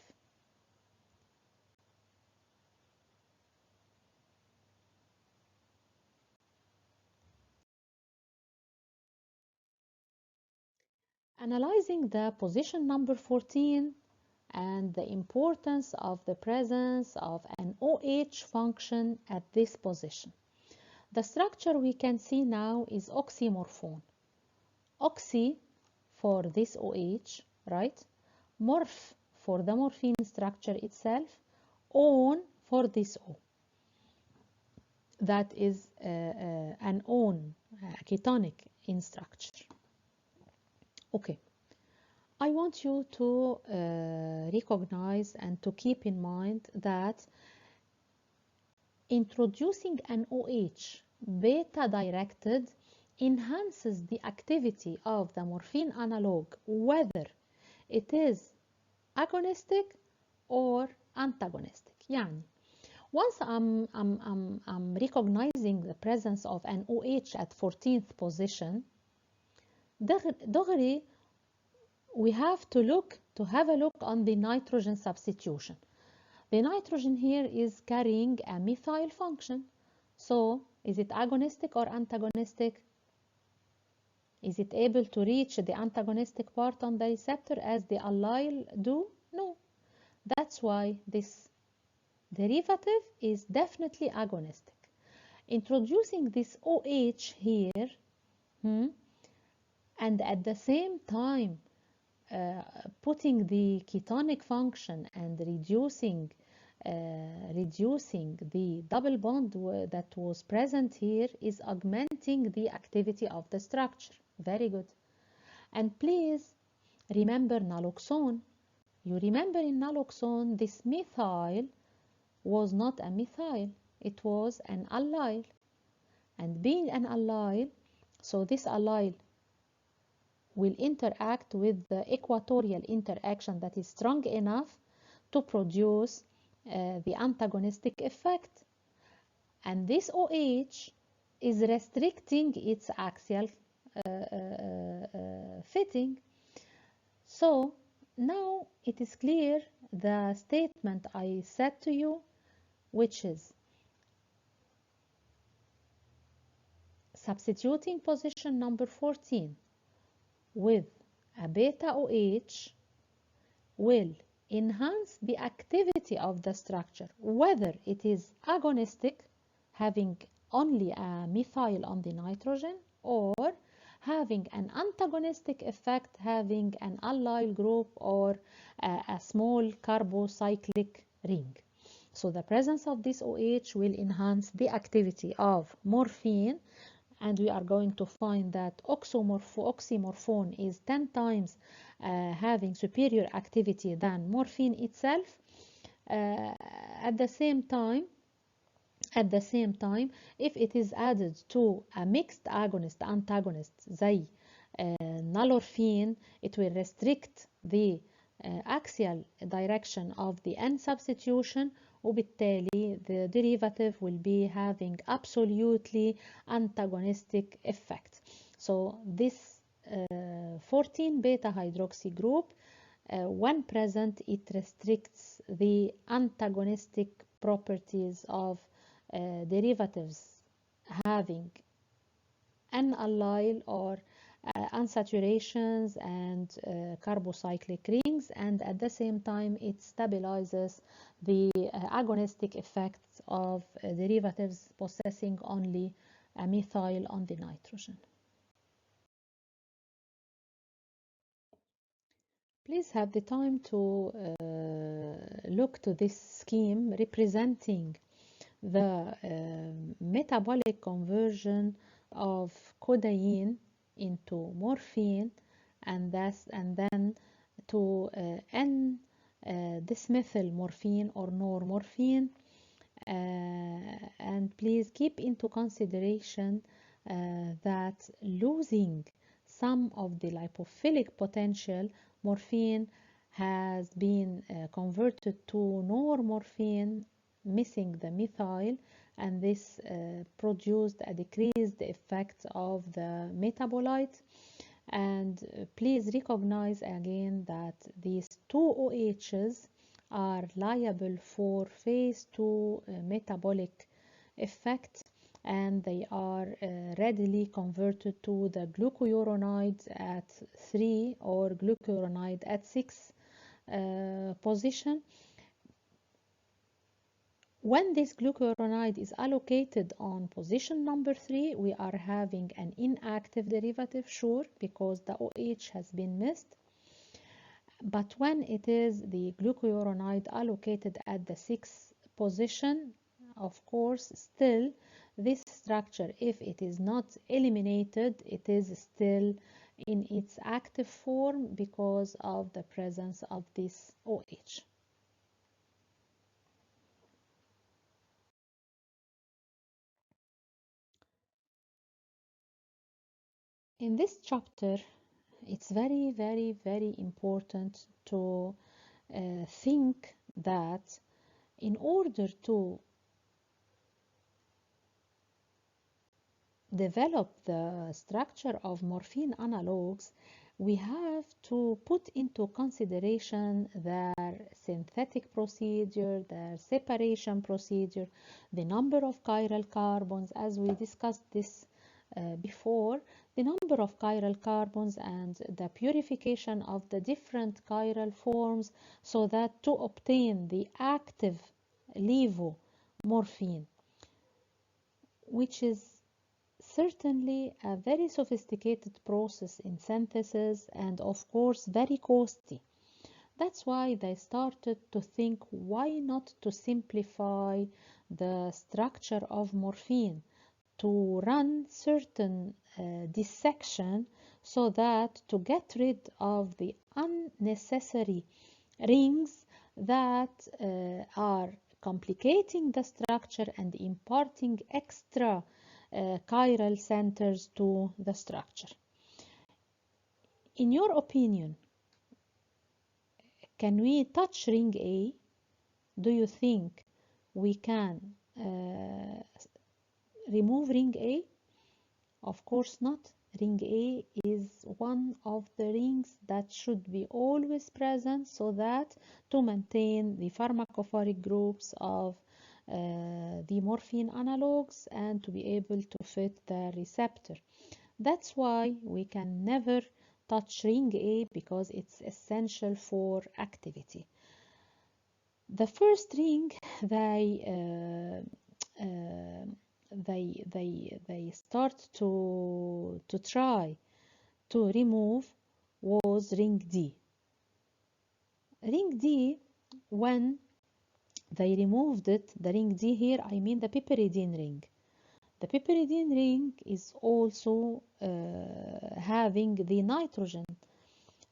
Analyzing the position number 14 and the importance of the presence of an OH function at this position. The structure we can see now is oxymorphone. Oxy for this OH, right? Morph for the morphine structure itself, on for this O. That is an on, ketonic in structure. Okay. I want you to recognize and to keep in mind that introducing an OH beta-directed enhances the activity of the morphine analog, whether it is agonistic or antagonistic. يعني once I'm recognizing the presence of an OH at 14th position, دغري we have to have a look on the nitrogen substitution. The nitrogen here is carrying a methyl function. So is it agonistic or antagonistic? Is it able to reach the antagonistic part on the receptor as the allyl do? No. That's why this derivative is definitely agonistic. Introducing this OH here, and at the same time putting the ketonic function and reducing the double bond that was present here is augmenting the activity of the structure. Very good. And please remember naloxone. You remember in naloxone this methyl was not a methyl, it was an allyl. And being an allyl, so this allyl will interact with the equatorial interaction that is strong enough to produce the antagonistic effect. And this OH is restricting its axial fitting. So now it is clear the statement I said to you, which is substituting position number 14 with a beta OH will enhance the activity of the structure, whether it is agonistic, having only a methyl on the nitrogen, or having an antagonistic effect, having an allyl group or a small carbocyclic ring. So the presence of this OH will enhance the activity of morphine, and we are going to find that oxymorphone is 10 times having superior activity than morphine itself. At the same time, if it is added to a mixed agonist antagonist زي nalorphine, it will restrict the axial direction of the N substitution, وبالتالي the derivative will be having absolutely antagonistic effect. So this 14 beta hydroxy group, when present, it restricts the antagonistic properties of derivatives having an allyl or unsaturations and carbocyclic rings, and at the same time it stabilizes the agonistic effects of derivatives possessing only a methyl on the nitrogen. Please have the time to look to this scheme representing the metabolic conversion of codeine into morphine, and then to N-dysmethylmorphine or normorphine. And please keep into consideration that losing some of the lipophilic potential, morphine has been converted to normorphine, missing the methyl, and this produced a decreased effect of the metabolite. And please recognize again that these two OHs are liable for phase 2 metabolic effect, and they are readily converted to the glucuronides at 3 or glucuronide at 6 position. When this glucuronide is allocated on position number 3, we are having an inactive derivative, sure, because the OH has been missed. But when it is the glucuronide allocated at the 6th position, of course, still this structure, if it is not eliminated, it is still in its active form because of the presence of this OH. In this chapter, it's very, very, very important to think that in order to develop the structure of morphine analogues, we have to put into consideration their synthetic procedure, their separation procedure, the number of chiral carbons, as we discussed this before, the number of chiral carbons and the purification of the different chiral forms so that to obtain the active levomorphine, which is certainly a very sophisticated process in synthesis and of course very costly. That's why they started to think why not to simplify the structure of morphine, to run certain dissection so that to get rid of the unnecessary rings that are complicating the structure and imparting extra chiral centers to the structure. In your opinion, can we touch ring A? Do you think we can remove ring A? Of course not. Ring A is one of the rings that should be always present so that to maintain the pharmacophoric groups of the morphine analogues and to be able to fit the receptor. That's why we can never touch ring A because it's essential for activity. The first ring they start to try to remove was ring D. Ring D, when they removed it, the ring D here, I mean the piperidine ring. The piperidine ring is also having the nitrogen,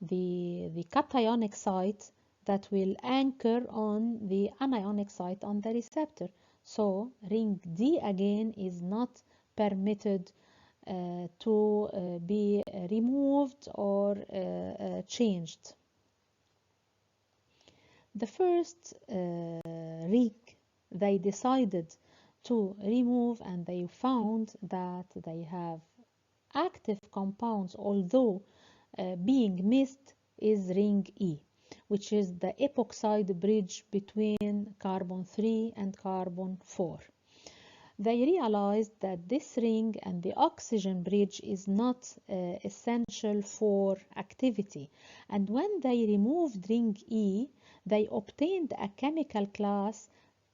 the cationic site that will anchor on the anionic site on the receptor. So ring D again is not permitted to be removed or changed. The first ring they decided to remove, and they found that they have active compounds although being missed, is ring E, which is the epoxide bridge between carbon 3 and carbon 4. They realized that this ring and the oxygen bridge is not essential for activity, and when they removed ring E, they obtained a chemical class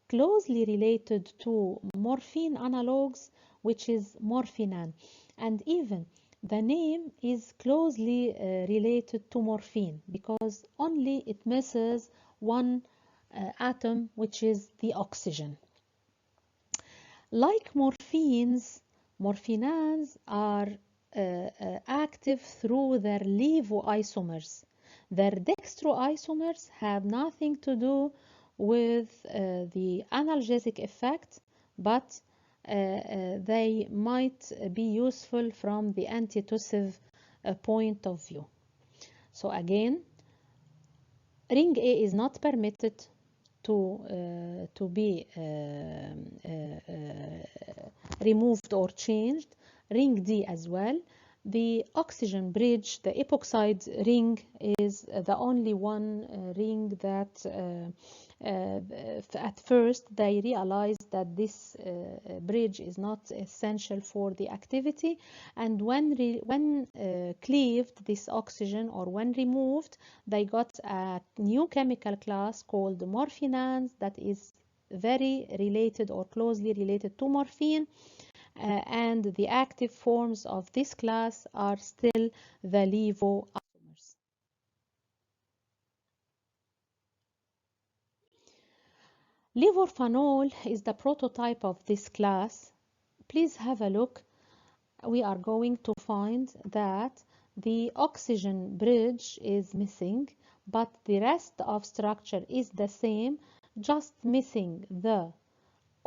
closely related to morphine analogues, which is morphinan, and even the name is closely related to morphine because only it misses one atom, which is the oxygen. Like morphines, morphinans are active through their levoisomers. Their dextroisomers have nothing to do with the analgesic effect, but they might be useful from the antitussive point of view. So again, ring A is not permitted to be removed or changed. Ring D as well. The oxygen bridge, the epoxide ring, is the only one ring that at first they realized that this bridge is not essential for the activity, and when cleaved this oxygen, or when removed, they got a new chemical class called morphinans that is very related or closely related to morphine. And the active forms of this class are still the levoisomers. Levorphanol is the prototype of this class. Please have a look. We are going to find that the oxygen bridge is missing, but the rest of structure is the same, just missing the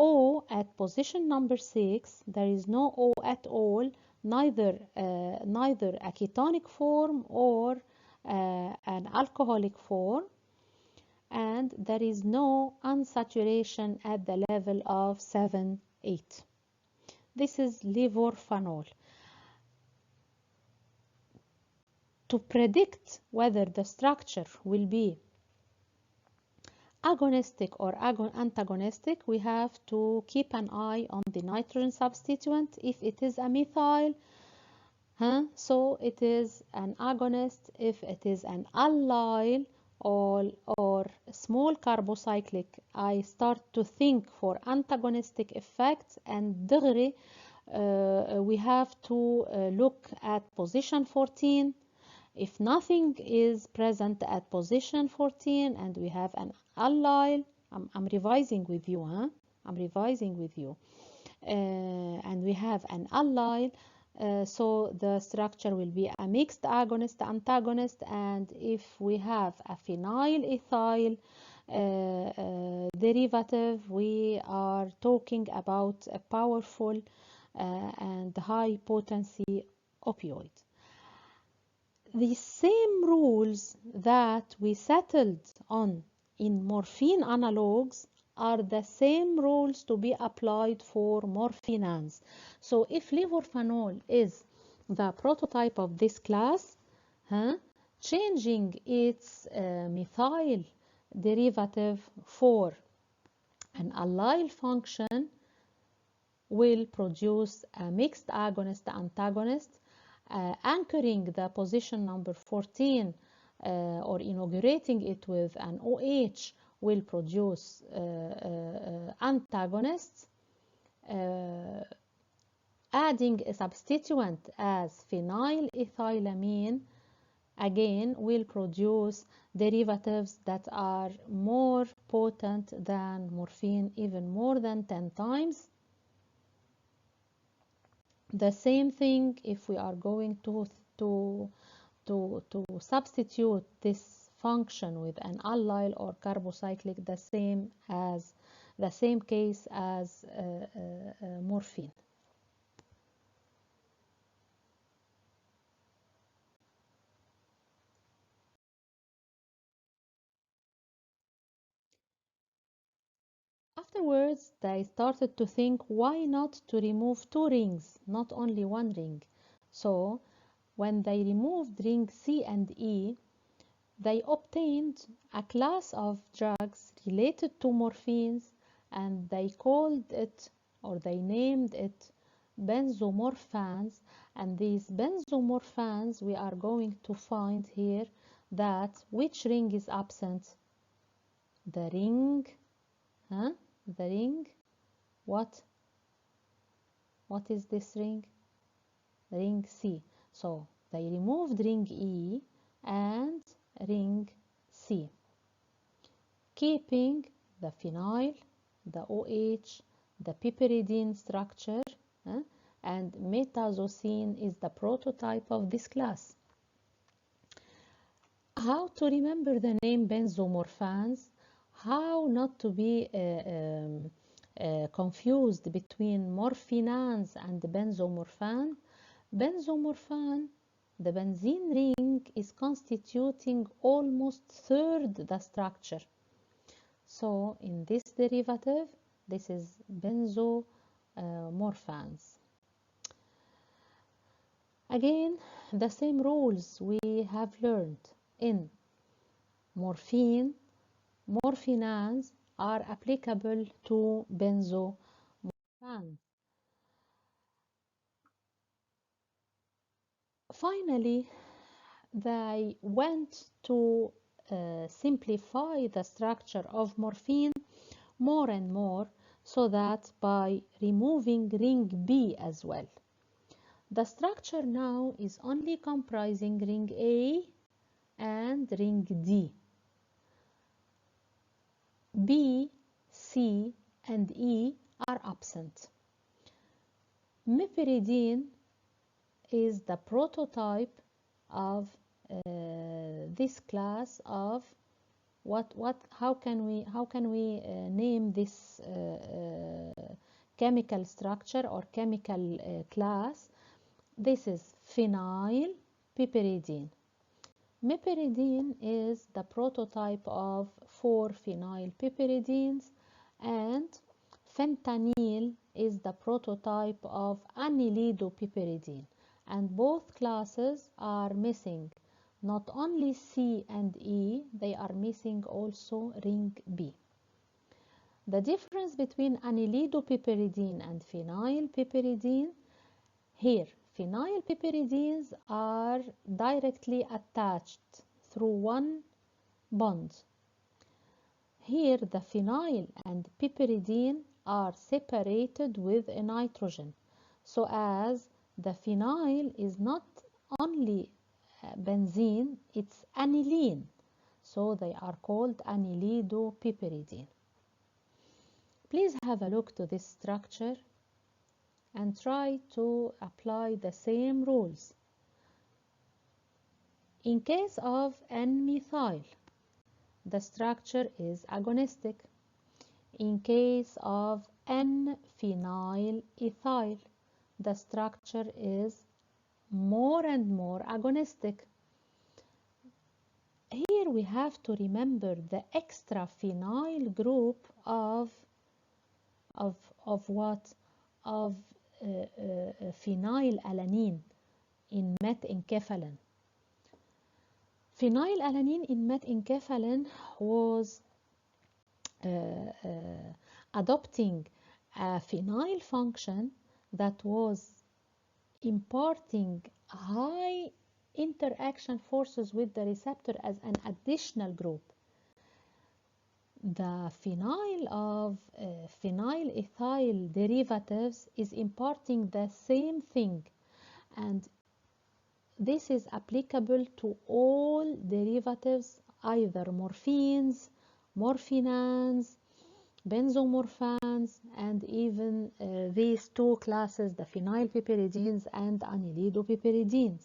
O at position number 6. There is no O at all, neither a ketonic form or an alcoholic form, and there is no unsaturation at the level of 7-8. This is levorphanol. To predict whether the structure will be agonistic or antagonistic, we have to keep an eye on the nitrogen substituent. If it is a methyl, so it is an agonist. If it is an allyl or small carbocyclic, I start to think for antagonistic effects, and degree, we have to look at position 14. If nothing is present at position 14 and we have an allyl, I'm revising with you, I'm revising with you. And we have an allyl, so the structure will be a mixed agonist antagonist. And if we have a phenyl ethyl derivative, we are talking about a powerful and high potency opioid. The same rules that we settled on in morphine analogs are the same rules to be applied for morphinans. So if levorphanol is the prototype of this class, changing its methyl derivative for an allyl function will produce a mixed agonist antagonist. Anchoring the position number 14 or inaugurating it with an OH will produce antagonists. Adding a substituent as phenylethylamine again will produce derivatives that are more potent than morphine, even more than 10 times. The same thing if we are going to substitute this function with an allyl or carbocyclic, the same case as morphine. Afterwards, they started to think, why not to remove two rings, not only one ring? So when they removed ring C and E, they obtained a class of drugs related to morphines, and they called it, or they named it, benzomorphans. And these benzomorphans, we are going to find here that which ring is absent? The ring, huh? The ring, what is this ring? Ring C. So they removed ring E and ring C, keeping the phenyl, the OH, the piperidine structure, and metazocine is the prototype of this class. How to remember the name benzomorphans? How not to be confused between morphinans and benzomorphan? Benzomorphan, the benzene ring is constituting almost third the structure. So in this derivative, this is benzomorphans. Again, the same rules we have learned in morphine, morphinans are applicable to benzomorphans. Finally, they went to simplify the structure of morphine more and more, so that by removing ring B as well, the structure now is only comprising ring A and ring D. B, C, and E are absent. Meperidine is the prototype of this class of how can we name this chemical structure or chemical class? This is phenyl piperidine. Meperidine is the prototype of 4 phenyl piperidines, and fentanyl is the prototype of anilidopiperidine, and both classes are missing not only C and E, they are missing also ring B. The difference between anhydropiperidine and phenylpiperidine, here phenylpiperidines are directly attached through one bond. Here the phenyl and piperidine are separated with a nitrogen, so as the phenyl is not only benzene, it's aniline, so they are called anhydropiperidine. Please have a look to this structure and try to apply the same rules. In case of N-methyl, the structure is agonistic. In case of N-phenyl ethyl, the structure is more and more agonistic. Here we have to remember the extra phenyl group of what? Of phenylalanine in methencephalin. Phenylalanine in methencephalin was adopting a phenyl function that was imparting high interaction forces with the receptor as an additional group. The phenyl of phenyl ethyl derivatives is imparting the same thing, and this is applicable to all derivatives, either morphines, morphinans, benzomorphans, and even these two classes, the phenylpiperidines and anhydropiperidines.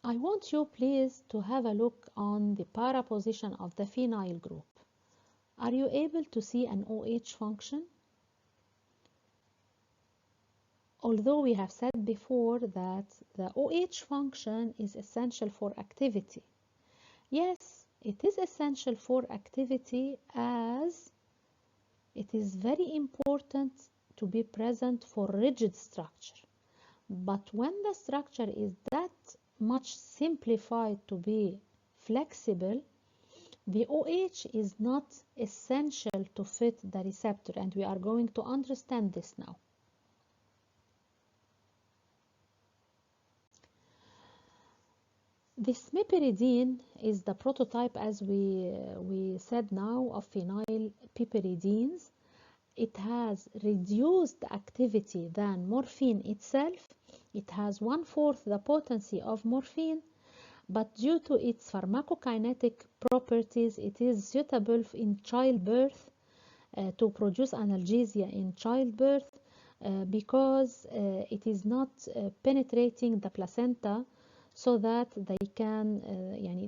I want you please to have a look on the para position of the phenyl group. Are you able to see an OH function? Although we have said before that the OH function is essential for activity. Yes, it is essential for activity, as it is very important to be present for rigid structure. But when the structure is that much simplified to be flexible, the OH is not essential to fit the receptor, and we are going to understand this now. This meperidine is the prototype, as we said now, of phenylpiperidines. It has reduced activity than morphine itself. It has 1/4 the potency of morphine, but due to its pharmacokinetic properties, it is suitable in childbirth, to produce analgesia in childbirth, because it is not penetrating the placenta, so that they can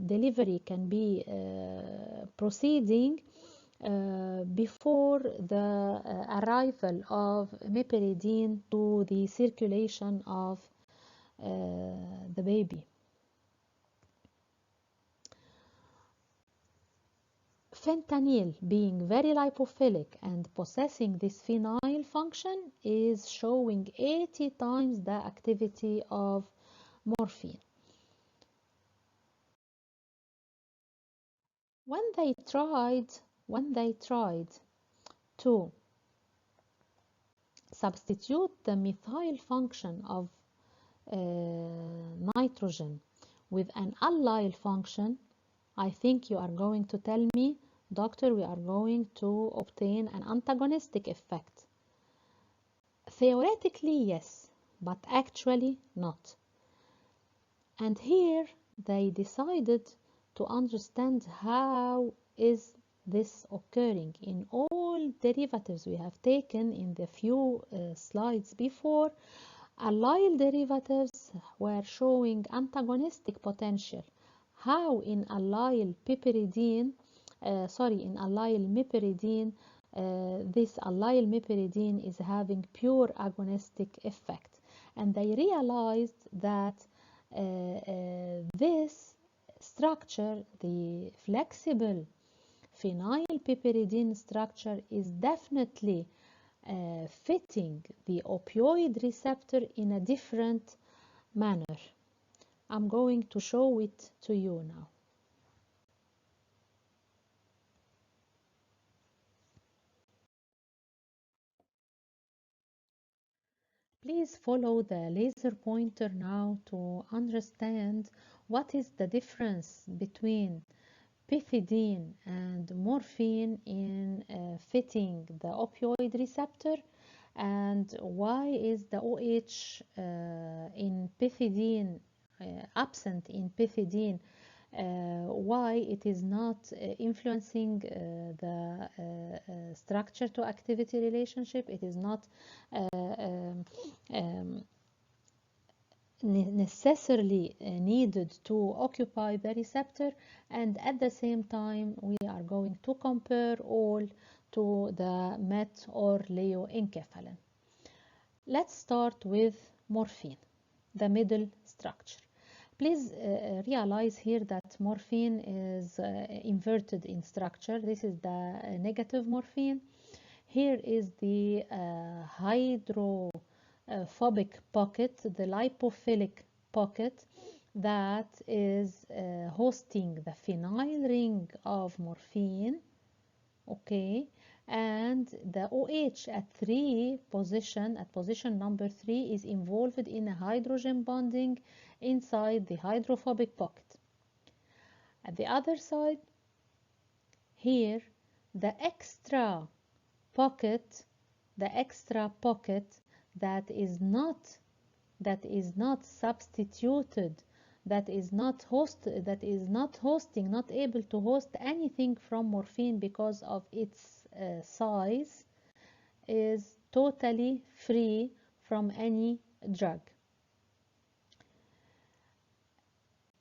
delivery can be proceeding before the arrival of meperidine to the circulation of the baby. Fentanyl, being very lipophilic and possessing this phenyl function, is showing 80 times the activity of morphine. When they tried to substitute the methyl function of nitrogen with an allyl function, I think you are going to tell me, doctor, we are going to obtain an antagonistic effect. Theoretically, yes, but actually not. And here they decided to understand how is this occurring in all derivatives we have taken in the few slides before. Allyl derivatives were showing antagonistic potential. How in allyl piperidine, in allyl meperidine, this allyl meperidine is having pure agonistic effect, and they realized that this structure, the flexible phenylpiperidine structure, is definitely fitting the opioid receptor in a different manner. I'm going to show it to you now. Please follow the laser pointer now to understand what is the difference between pethidine and morphine in fitting the opioid receptor, and why is the OH in pethidine absent in pethidine, why it is not influencing the structure to activity relationship, it is not um, necessarily needed to occupy the receptor, and at the same time we are going to compare all to the met or leoenkephalin. Let's start with morphine, the middle structure. Please realize here that morphine is inverted in structure. This is the negative morphine. Here is the hydrophobic pocket, the lipophilic pocket that is hosting the phenyl ring of morphine, okay, and the OH at position number 3 is involved in a hydrogen bonding inside the hydrophobic pocket. At the other side, here the extra pocket that is not substituted, that is not able to host anything from morphine because of its size, is totally free from any drug.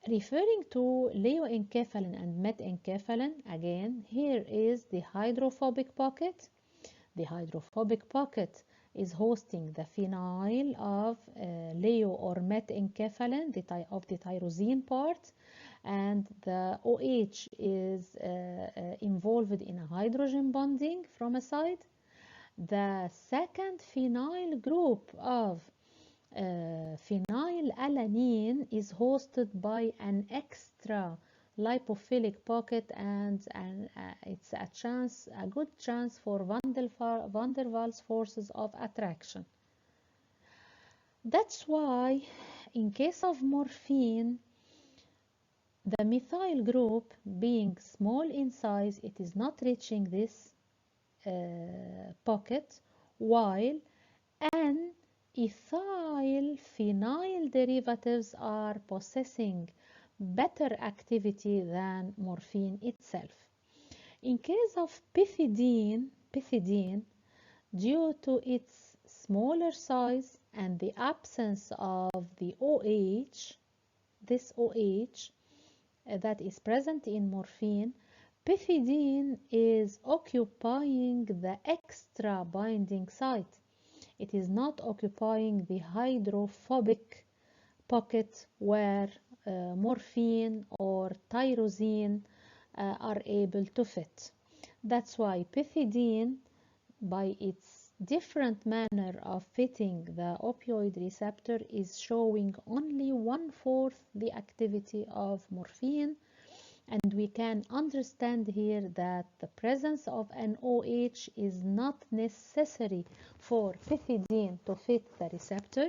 Referring to leoenkephalin and metenkephalin, again, here is the hydrophobic pocket. The hydrophobic pocket is hosting the phenyl of leo or metenkephalin, of the tyrosine part, and the OH is involved in a hydrogen bonding from a side. The second phenyl group of phenylalanine is hosted by an extra lipophilic pocket, and it's a good chance for van der Waals forces of attraction. That's why in case of morphine, the methyl group being small in size, it is not reaching this pocket, while an ethyl phenyl derivatives are possessing better activity than morphine itself. In case of pethidine, due to its smaller size and the absence of the OH, this OH that is present in morphine, pethidine is occupying the extra binding site. It is not occupying the hydrophobic pocket where morphine or tyrosine are able to fit. That's why pethidine, by its different manner of fitting the opioid receptor, is showing only 1/4 the activity of morphine. And we can understand here that the presence of an OH is not necessary for pethidine to fit the receptor,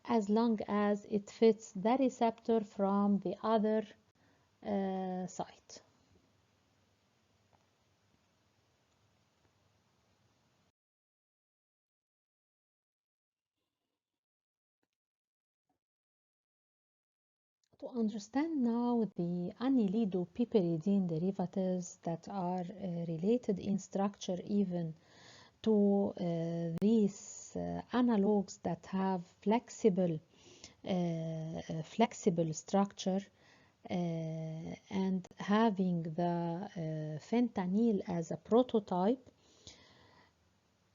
as long as it fits the receptor from the other site. To understand now the anilidopiperidine derivatives that are related in structure even to these analogues that have flexible structure and having the fentanyl as a prototype,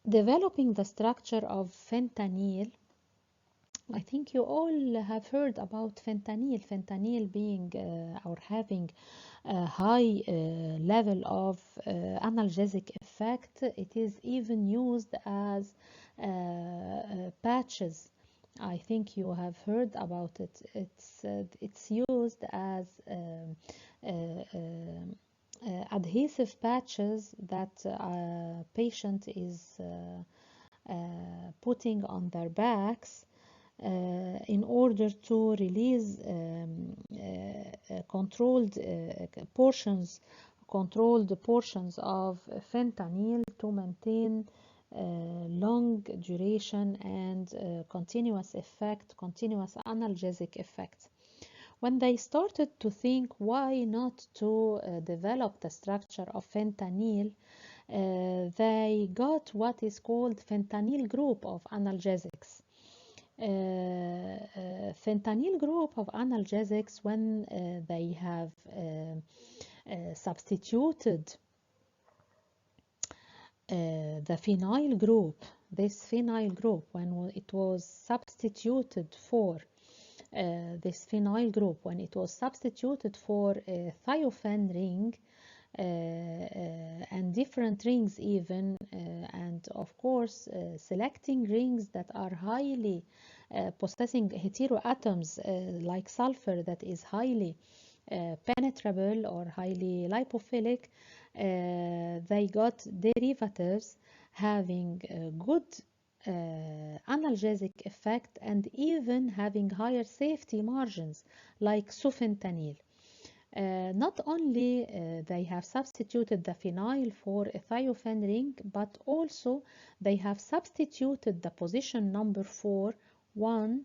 developing the structure of fentanyl I think you all have heard about fentanyl. Fentanyl being or having a high level of analgesic effect. It is even used as patches. I think you have heard about it. It's used as adhesive patches that a patient is putting on their backs in order to release controlled portions of fentanyl to maintain long duration and continuous analgesic effect. When they started to think why not to develop the structure of fentanyl, they got what is called fentanyl group of analgesics. Fentanyl group of analgesics, when they have substituted the phenyl group, this phenyl group, when it was substituted for thiophene ring and different rings even, and of course selecting rings that are highly possessing heteroatoms like sulfur that is highly penetrable or highly lipophilic, they got derivatives having good analgesic effect and even having higher safety margins like sufentanil. Not only they have substituted the phenyl for a thiophene ring, but also they have substituted the position number 4, 1,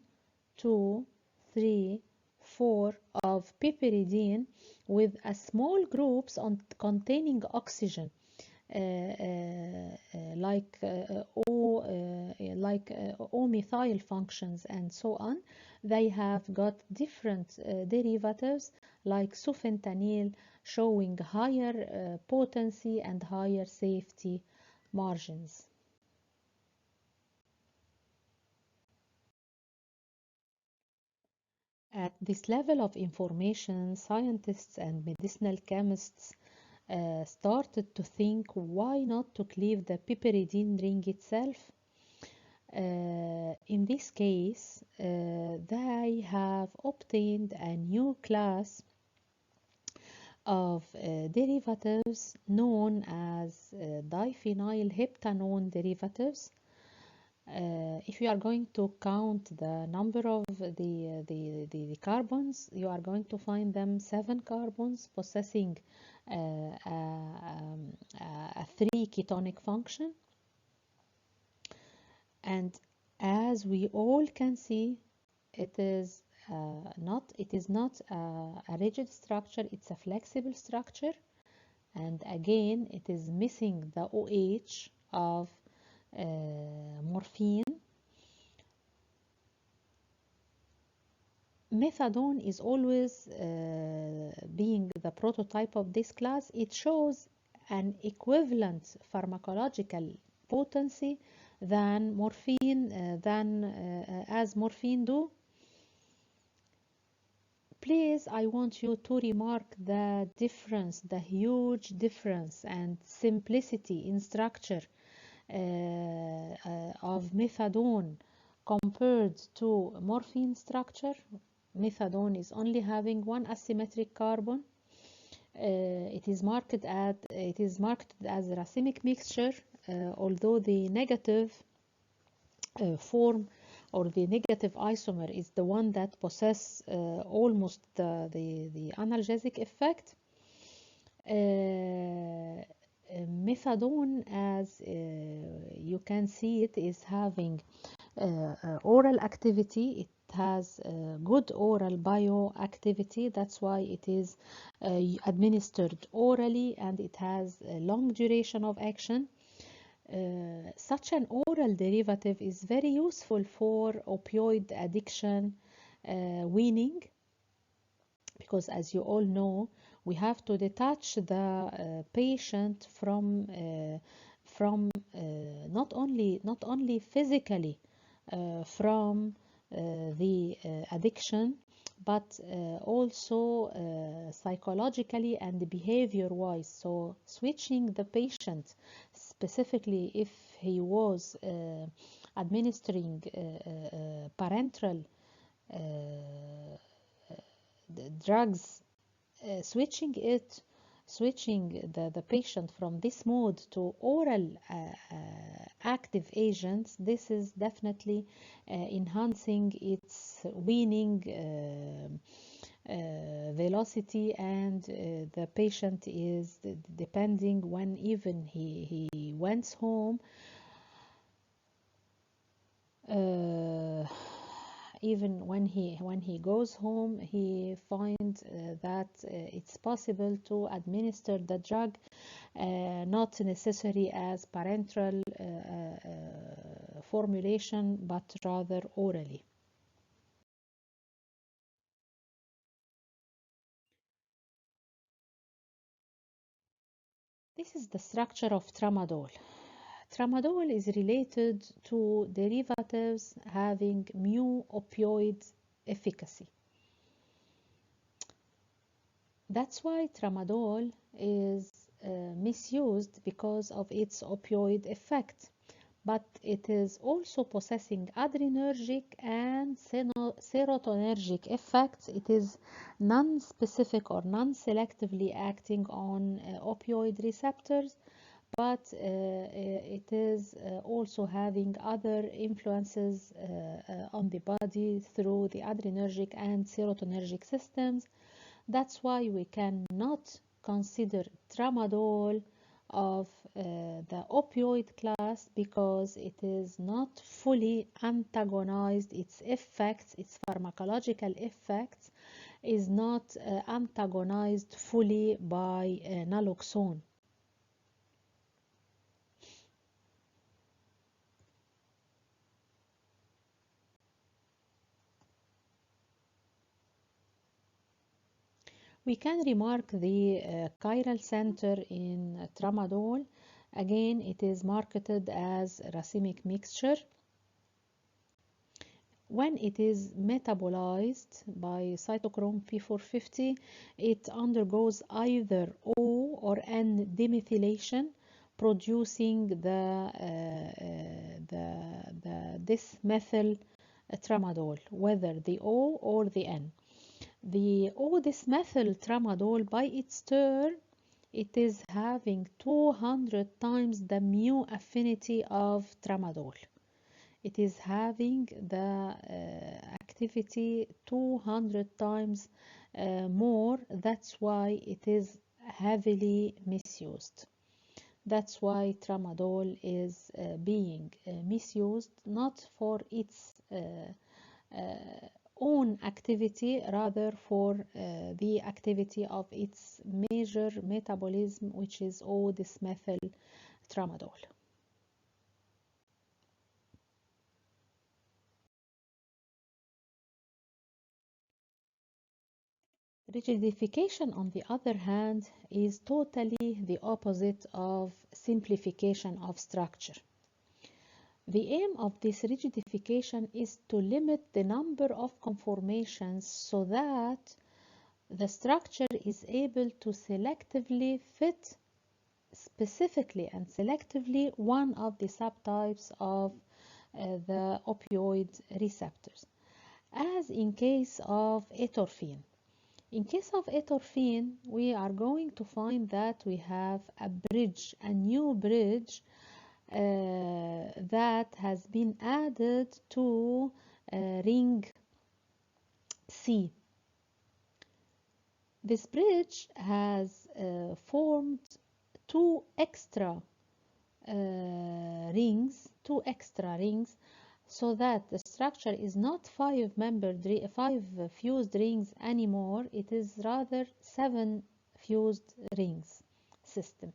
2, 3, 4 of piperidine with a small groups containing oxygen. O-methyl functions and so on. They have got different derivatives like sufentanil showing higher potency and higher safety margins. At this level of information, scientists and medicinal chemists started to think why not to cleave the piperidine ring itself. In this case, they have obtained a new class of derivatives known as diphenylheptanone derivatives. If you are going to count the number of the carbons, you are going to find them 7 carbons possessing a 3 ketonic function. And as we all can see, it is not a rigid structure, it's a flexible structure. And again, it is missing the OH of morphine. Methadone is always being the prototype of this class. It shows an equivalent pharmacological potency than morphine, as morphine do. Please, I want you to remark the difference, the huge difference and simplicity in structure of methadone compared to morphine structure. Methadone is only having one asymmetric carbon. It is marked as a racemic mixture, although the negative form or the negative isomer is the one that possesses almost the analgesic effect. Methadone, as you can see, it is having oral activity. It has good oral bioactivity. That's why it is administered orally, and it has a long duration of action. Such an oral derivative is very useful for opioid addiction weaning, because as you all know, we have to detach the patient from not only physically from the addiction, but also psychologically and behavior-wise. So switching the patient, specifically if he was administering parenteral drugs, switching the patient from this mode to oral active agents, this is definitely enhancing its weaning velocity, and the patient is depending when even he went home, even when he goes home, he finds that it's possible to administer the drug not necessary as parenteral formulation, but rather orally. This is the structure of tramadol. Tramadol is related to derivatives having mu opioid efficacy. That's why tramadol is misused because of its opioid effect, but it is also possessing adrenergic and serotonergic effects. It is non-specific or non-selectively acting on opioid receptors, but it is also having other influences on the body through the adrenergic and serotonergic systems. That's why we cannot consider tramadol of the opioid class, because it is not fully antagonized. Its effects, its pharmacological effects, is not antagonized fully by naloxone. We can remark the chiral center in tramadol. Again, it is marketed as racemic mixture. When it is metabolized by cytochrome P450, it undergoes either O or N demethylation, producing this methyl tramadol, whether the O or the N. The O-this methyl tramadol, by its turn, it is having 200 times the mu affinity of tramadol. It is having the activity 200 times more. That's why it is heavily misused. That's why tramadol is being misused, not for its own activity, rather for the activity of its major metabolism, which is O-this methyl tramadol. Rigidification, on the other hand, is totally the opposite of simplification of structure. The aim of this rigidification is to limit the number of conformations so that the structure is able to selectively fit specifically and selectively one of the subtypes of the opioid receptors, as in case of atropine. In case of atropine, we are going to find that we have a bridge, a new bridge that has been added to ring C. This bridge has formed two extra rings, so that the structure is not five fused rings anymore. It is rather 7 fused rings system.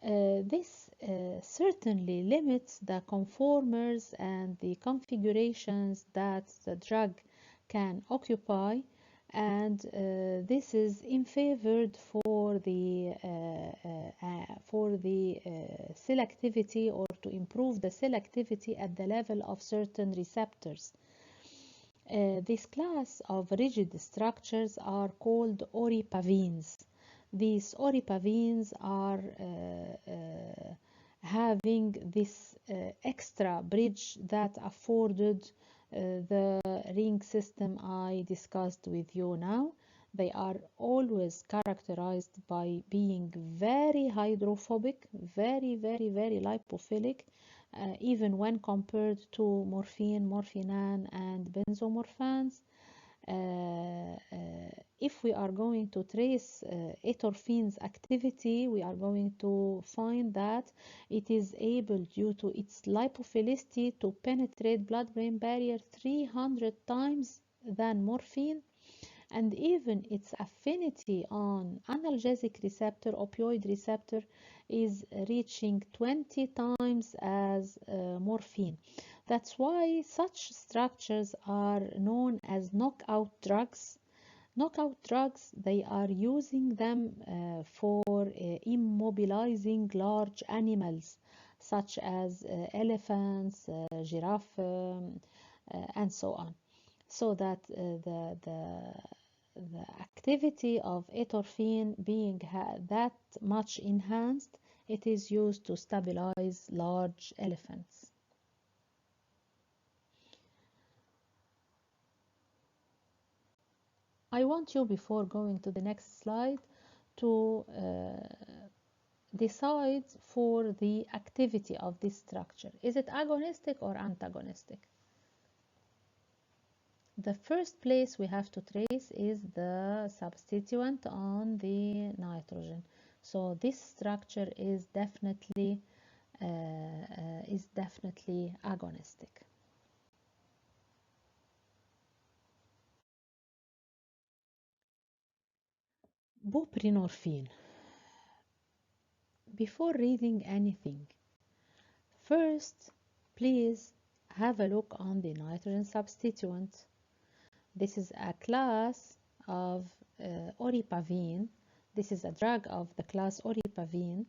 This certainly limits the conformers and the configurations that the drug can occupy, and this is in favored for the selectivity, or to improve the selectivity at the level of certain receptors. This class of rigid structures are called oripavines. These oripavines are having this extra bridge that afforded the ring system I discussed with you now. They are always characterized by being very hydrophobic, very lipophilic, even when compared to morphine, morphinan, and benzomorphans. If we are going to trace etorphine's activity, we are going to find that it is able, due to its lipophilicity, to penetrate blood-brain barrier 300 times than morphine, and even its affinity on analgesic receptor, opioid receptor, is reaching 20 times as morphine. That's why such structures are known as knockout drugs. Knockout drugs, they are using them for immobilizing large animals such as elephants, giraffe, and so on, so that the activity of etorphine being that much enhanced, it is used to stabilize large elephants. I want you, before going to the next slide, to decide for the activity of this structure. Is it agonistic or antagonistic? The first place we have to trace is the substituent on the nitrogen. So this structure is definitely agonistic. Buprenorphine. Before reading anything, first please have a look on the nitrogen substituent. This is a class of oripavine. This is a drug of the class oripavine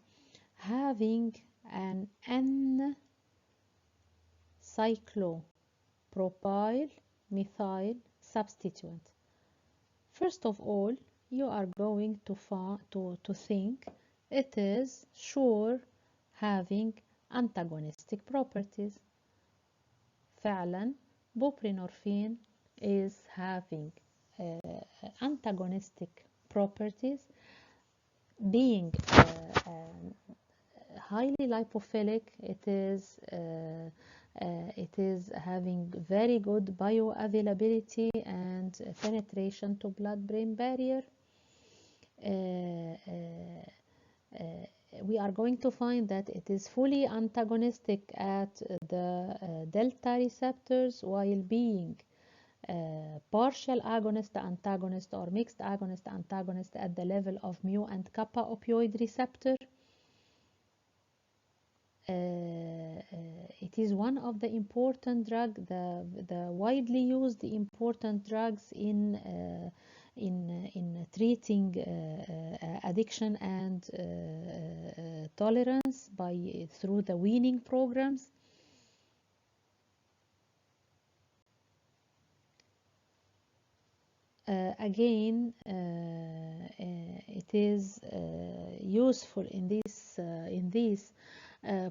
having an N-cyclopropyl methyl substituent. First of all, you are going to think it is sure having antagonistic properties. فعلا buprenorphine is having antagonistic properties, being highly lipophilic. It is having very good bioavailability and penetration to blood-brain barrier. We are going to find that it is fully antagonistic at the delta receptors, while being partial agonist antagonist or mixed agonist antagonist at the level of mu and kappa opioid receptor. It is one of the important drug, the widely used important drugs in treating addiction and tolerance through the weaning programs. Again, it is useful in these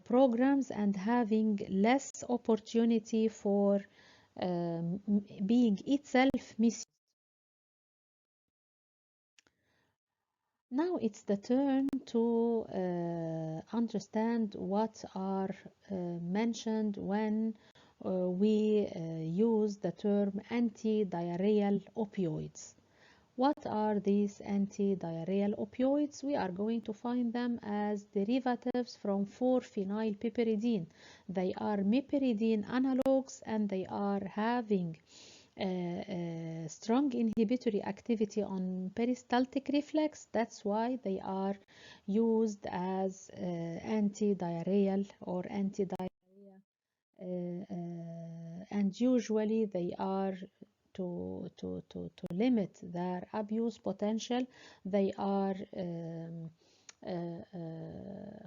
programs and having less opportunity for being itself misused. Now it's the turn to understand what are mentioned when we use the term anti-diarrheal opioids. What are these anti-diarrheal opioids? We are going to find them as derivatives from 4-phenylpiperidine. They are meperidine analogs, and they are having strong inhibitory activity on peristaltic reflex. That's why they are used as anti-diarrheal or anti-diarrhea, and usually they are to limit their abuse potential. They are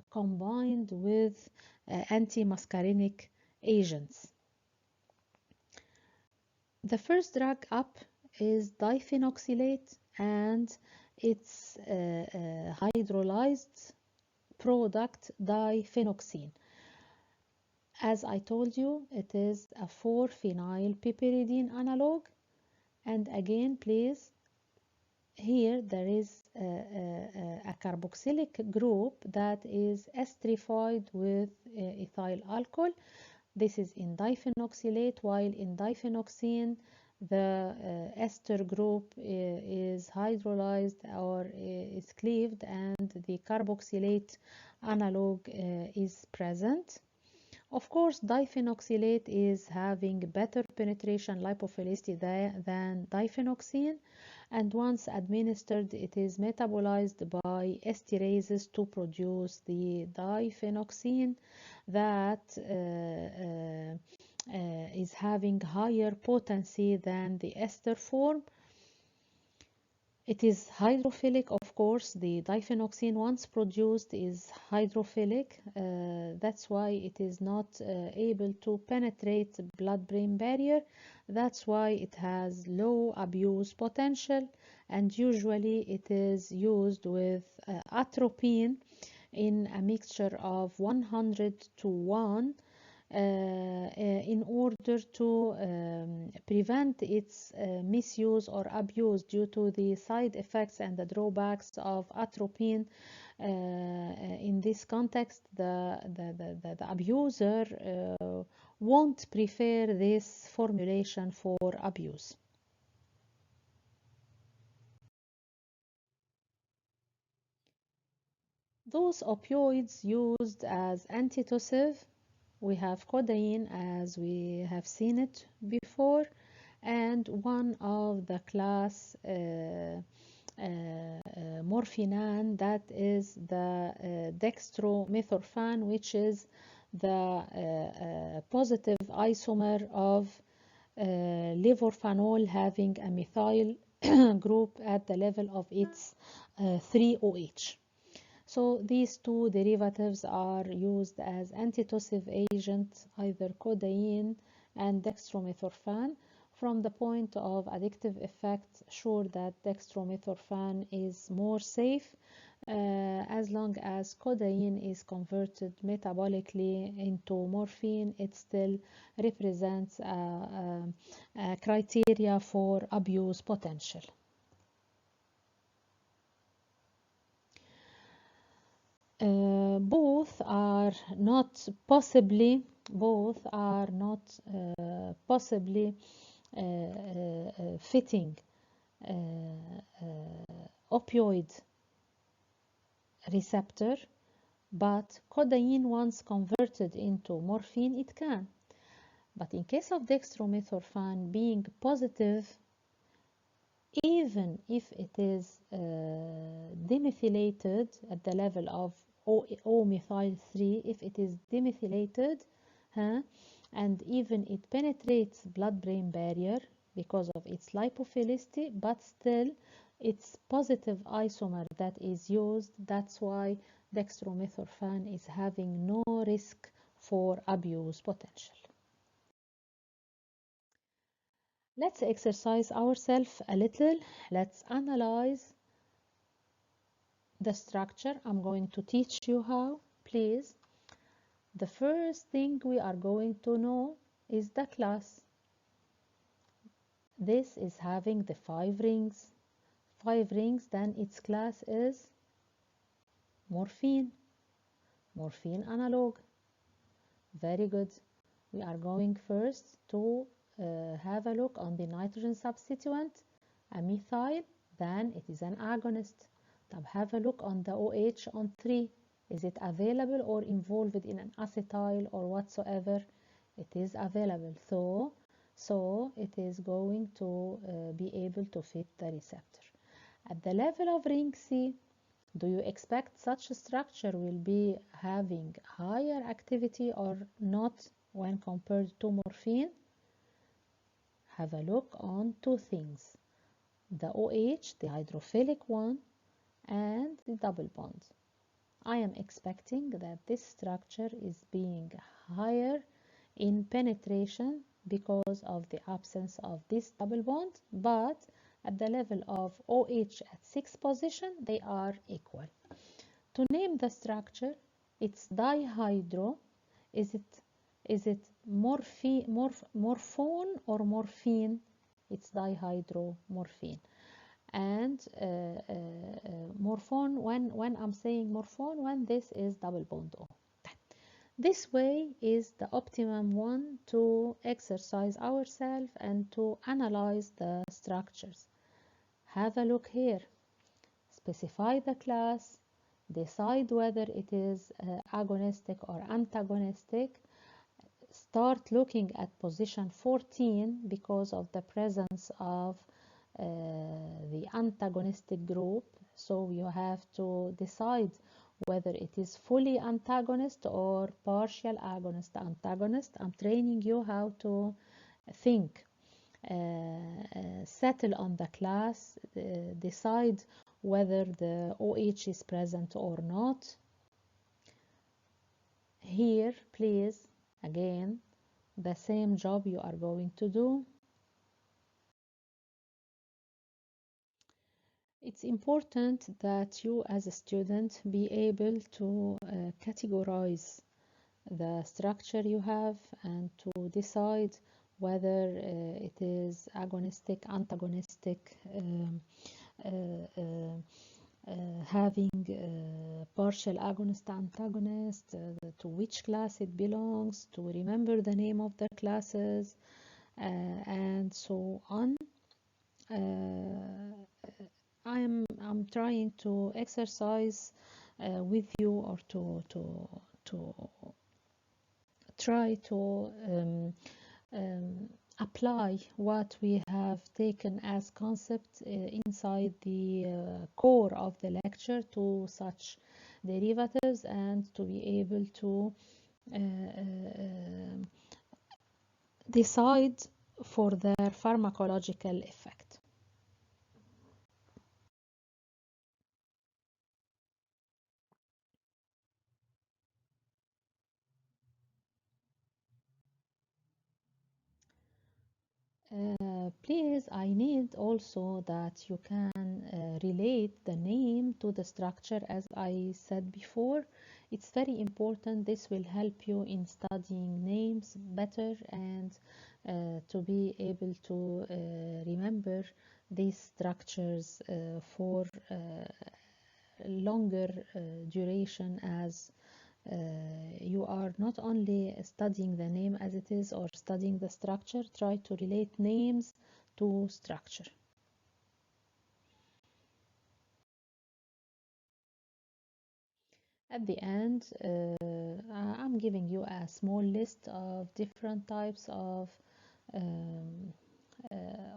combined with anti-muscarinic agents. The first drug up is diphenokylate, and its hydrolyzed product diphenocine. As I told you, it is a 4-phenylpiperidine analog, and again, please, here there is a carboxylic group that is esterified with ethyl alcohol. This is in diphenokylate, while in diphenocine the ester group is hydrolyzed or is cleaved, and the carboxylate analog is present. Of course, diphenokylate is having better penetration lipophilicity than diphenocine, and once administered, it is metabolized by esterases to produce the diphenocine that is having higher potency than the ester form. It is hydrophilic, of course. The diphenocine, once produced, is hydrophilic. That's why it is not able to penetrate the blood-brain barrier. That's why it has low abuse potential, and usually it is used with atropine in a mixture of 100 to 1 in order to prevent its misuse or abuse due to the side effects and the drawbacks of atropine. In this context, the abuser won't prefer this formulation for abuse. Those opioids used as antitussive, we have codeine as we have seen it before, and one of the class morphinan, that is the dextromethorphan, which is the positive isomer of levorphanol having a methyl group at the level of its 3-OH. So these two derivatives are used as antitussive agents, either codeine and dextromethorphan. From the point of addictive effect, sure that dextromethorphan is more safe. As long as codeine is converted metabolically into morphine, it still represents a criteria for abuse potential. Both are not possibly fitting opioid receptor, but codeine, once converted into morphine, it can. But in case of dextromethorphan being positive, even if it is demethylated at the level of O-methyl 3, if it is demethylated, and even it penetrates blood-brain barrier because of its lipophilicity, but still it's positive isomer that is used. That's why dextromethorphan is having no risk for abuse potential. Let's exercise ourselves a little. Let's analyze the structure. I'm going to teach you how, please. The first thing we are going to know is the class. This is having the 5 rings. 5 rings, then its class is morphine. Morphine analog. Very good. We are going first to have a look on the nitrogen substituent, a methyl, then it is an agonist. Now have a look on the OH on 3. Is it available or involved in an acetyl or whatsoever? It is available. So it is going to be able to fit the receptor. At the level of ring C, do you expect such a structure will be having higher activity or not when compared to morphine? Have a look on 2 things. The OH, the hydrophilic one, and the double bond. I am expecting that this structure is being higher in penetration because of the absence of this double bond, but at the level of OH at 6 position, they are equal. To name the structure, it's dihydro. Is it morphone or morphine? It's dihydromorphine. And morphone, when I'm saying morphone, when this is double bond O. This way is the optimum one to exercise ourselves and to analyze the structures. Have a look here. Specify the class, decide whether it is agonistic or antagonistic. Start looking at position 14 because of the presence of the antagonistic group. So you have to decide whether it is fully antagonist or partial agonist antagonist. I'm training you how to think, settle on the class, decide whether the OH is present or not. Here, please, again, the same job you are going to do. It's important that you as a student be able to categorize the structure you have and to decide whether it is agonistic, antagonistic, uh, uh, having partial agonist, antagonist, to which class it belongs, to remember the name of the classes, and so on. I'm trying to exercise with you, or to try to apply what we have taken as concept inside the core of the lecture to such derivatives, and to be able to decide for their pharmacological effect. Please, I need also that you can relate the name to the structure as I said before. It's very important. This will help you in studying names better and to be able to remember these structures for longer duration, as you are not only studying the name as it is or studying the structure. Try to relate names to structure. At the end, I'm giving you a small list of different types of um,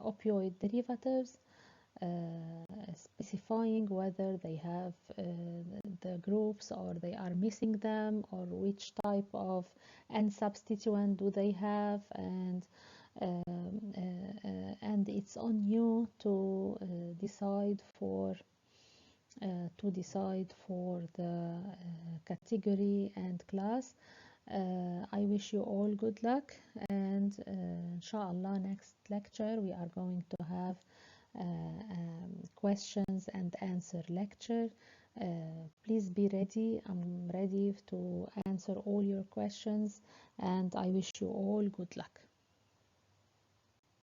opioid derivatives, specifying whether they have the groups or they are missing them, or which type of N substituent do they have, and it's on you to decide for the category and class. I wish you all good luck, and inshallah next lecture we are going to have questions and answer lecture. Please be ready. I'm ready to answer all your questions, and I wish you all good luck.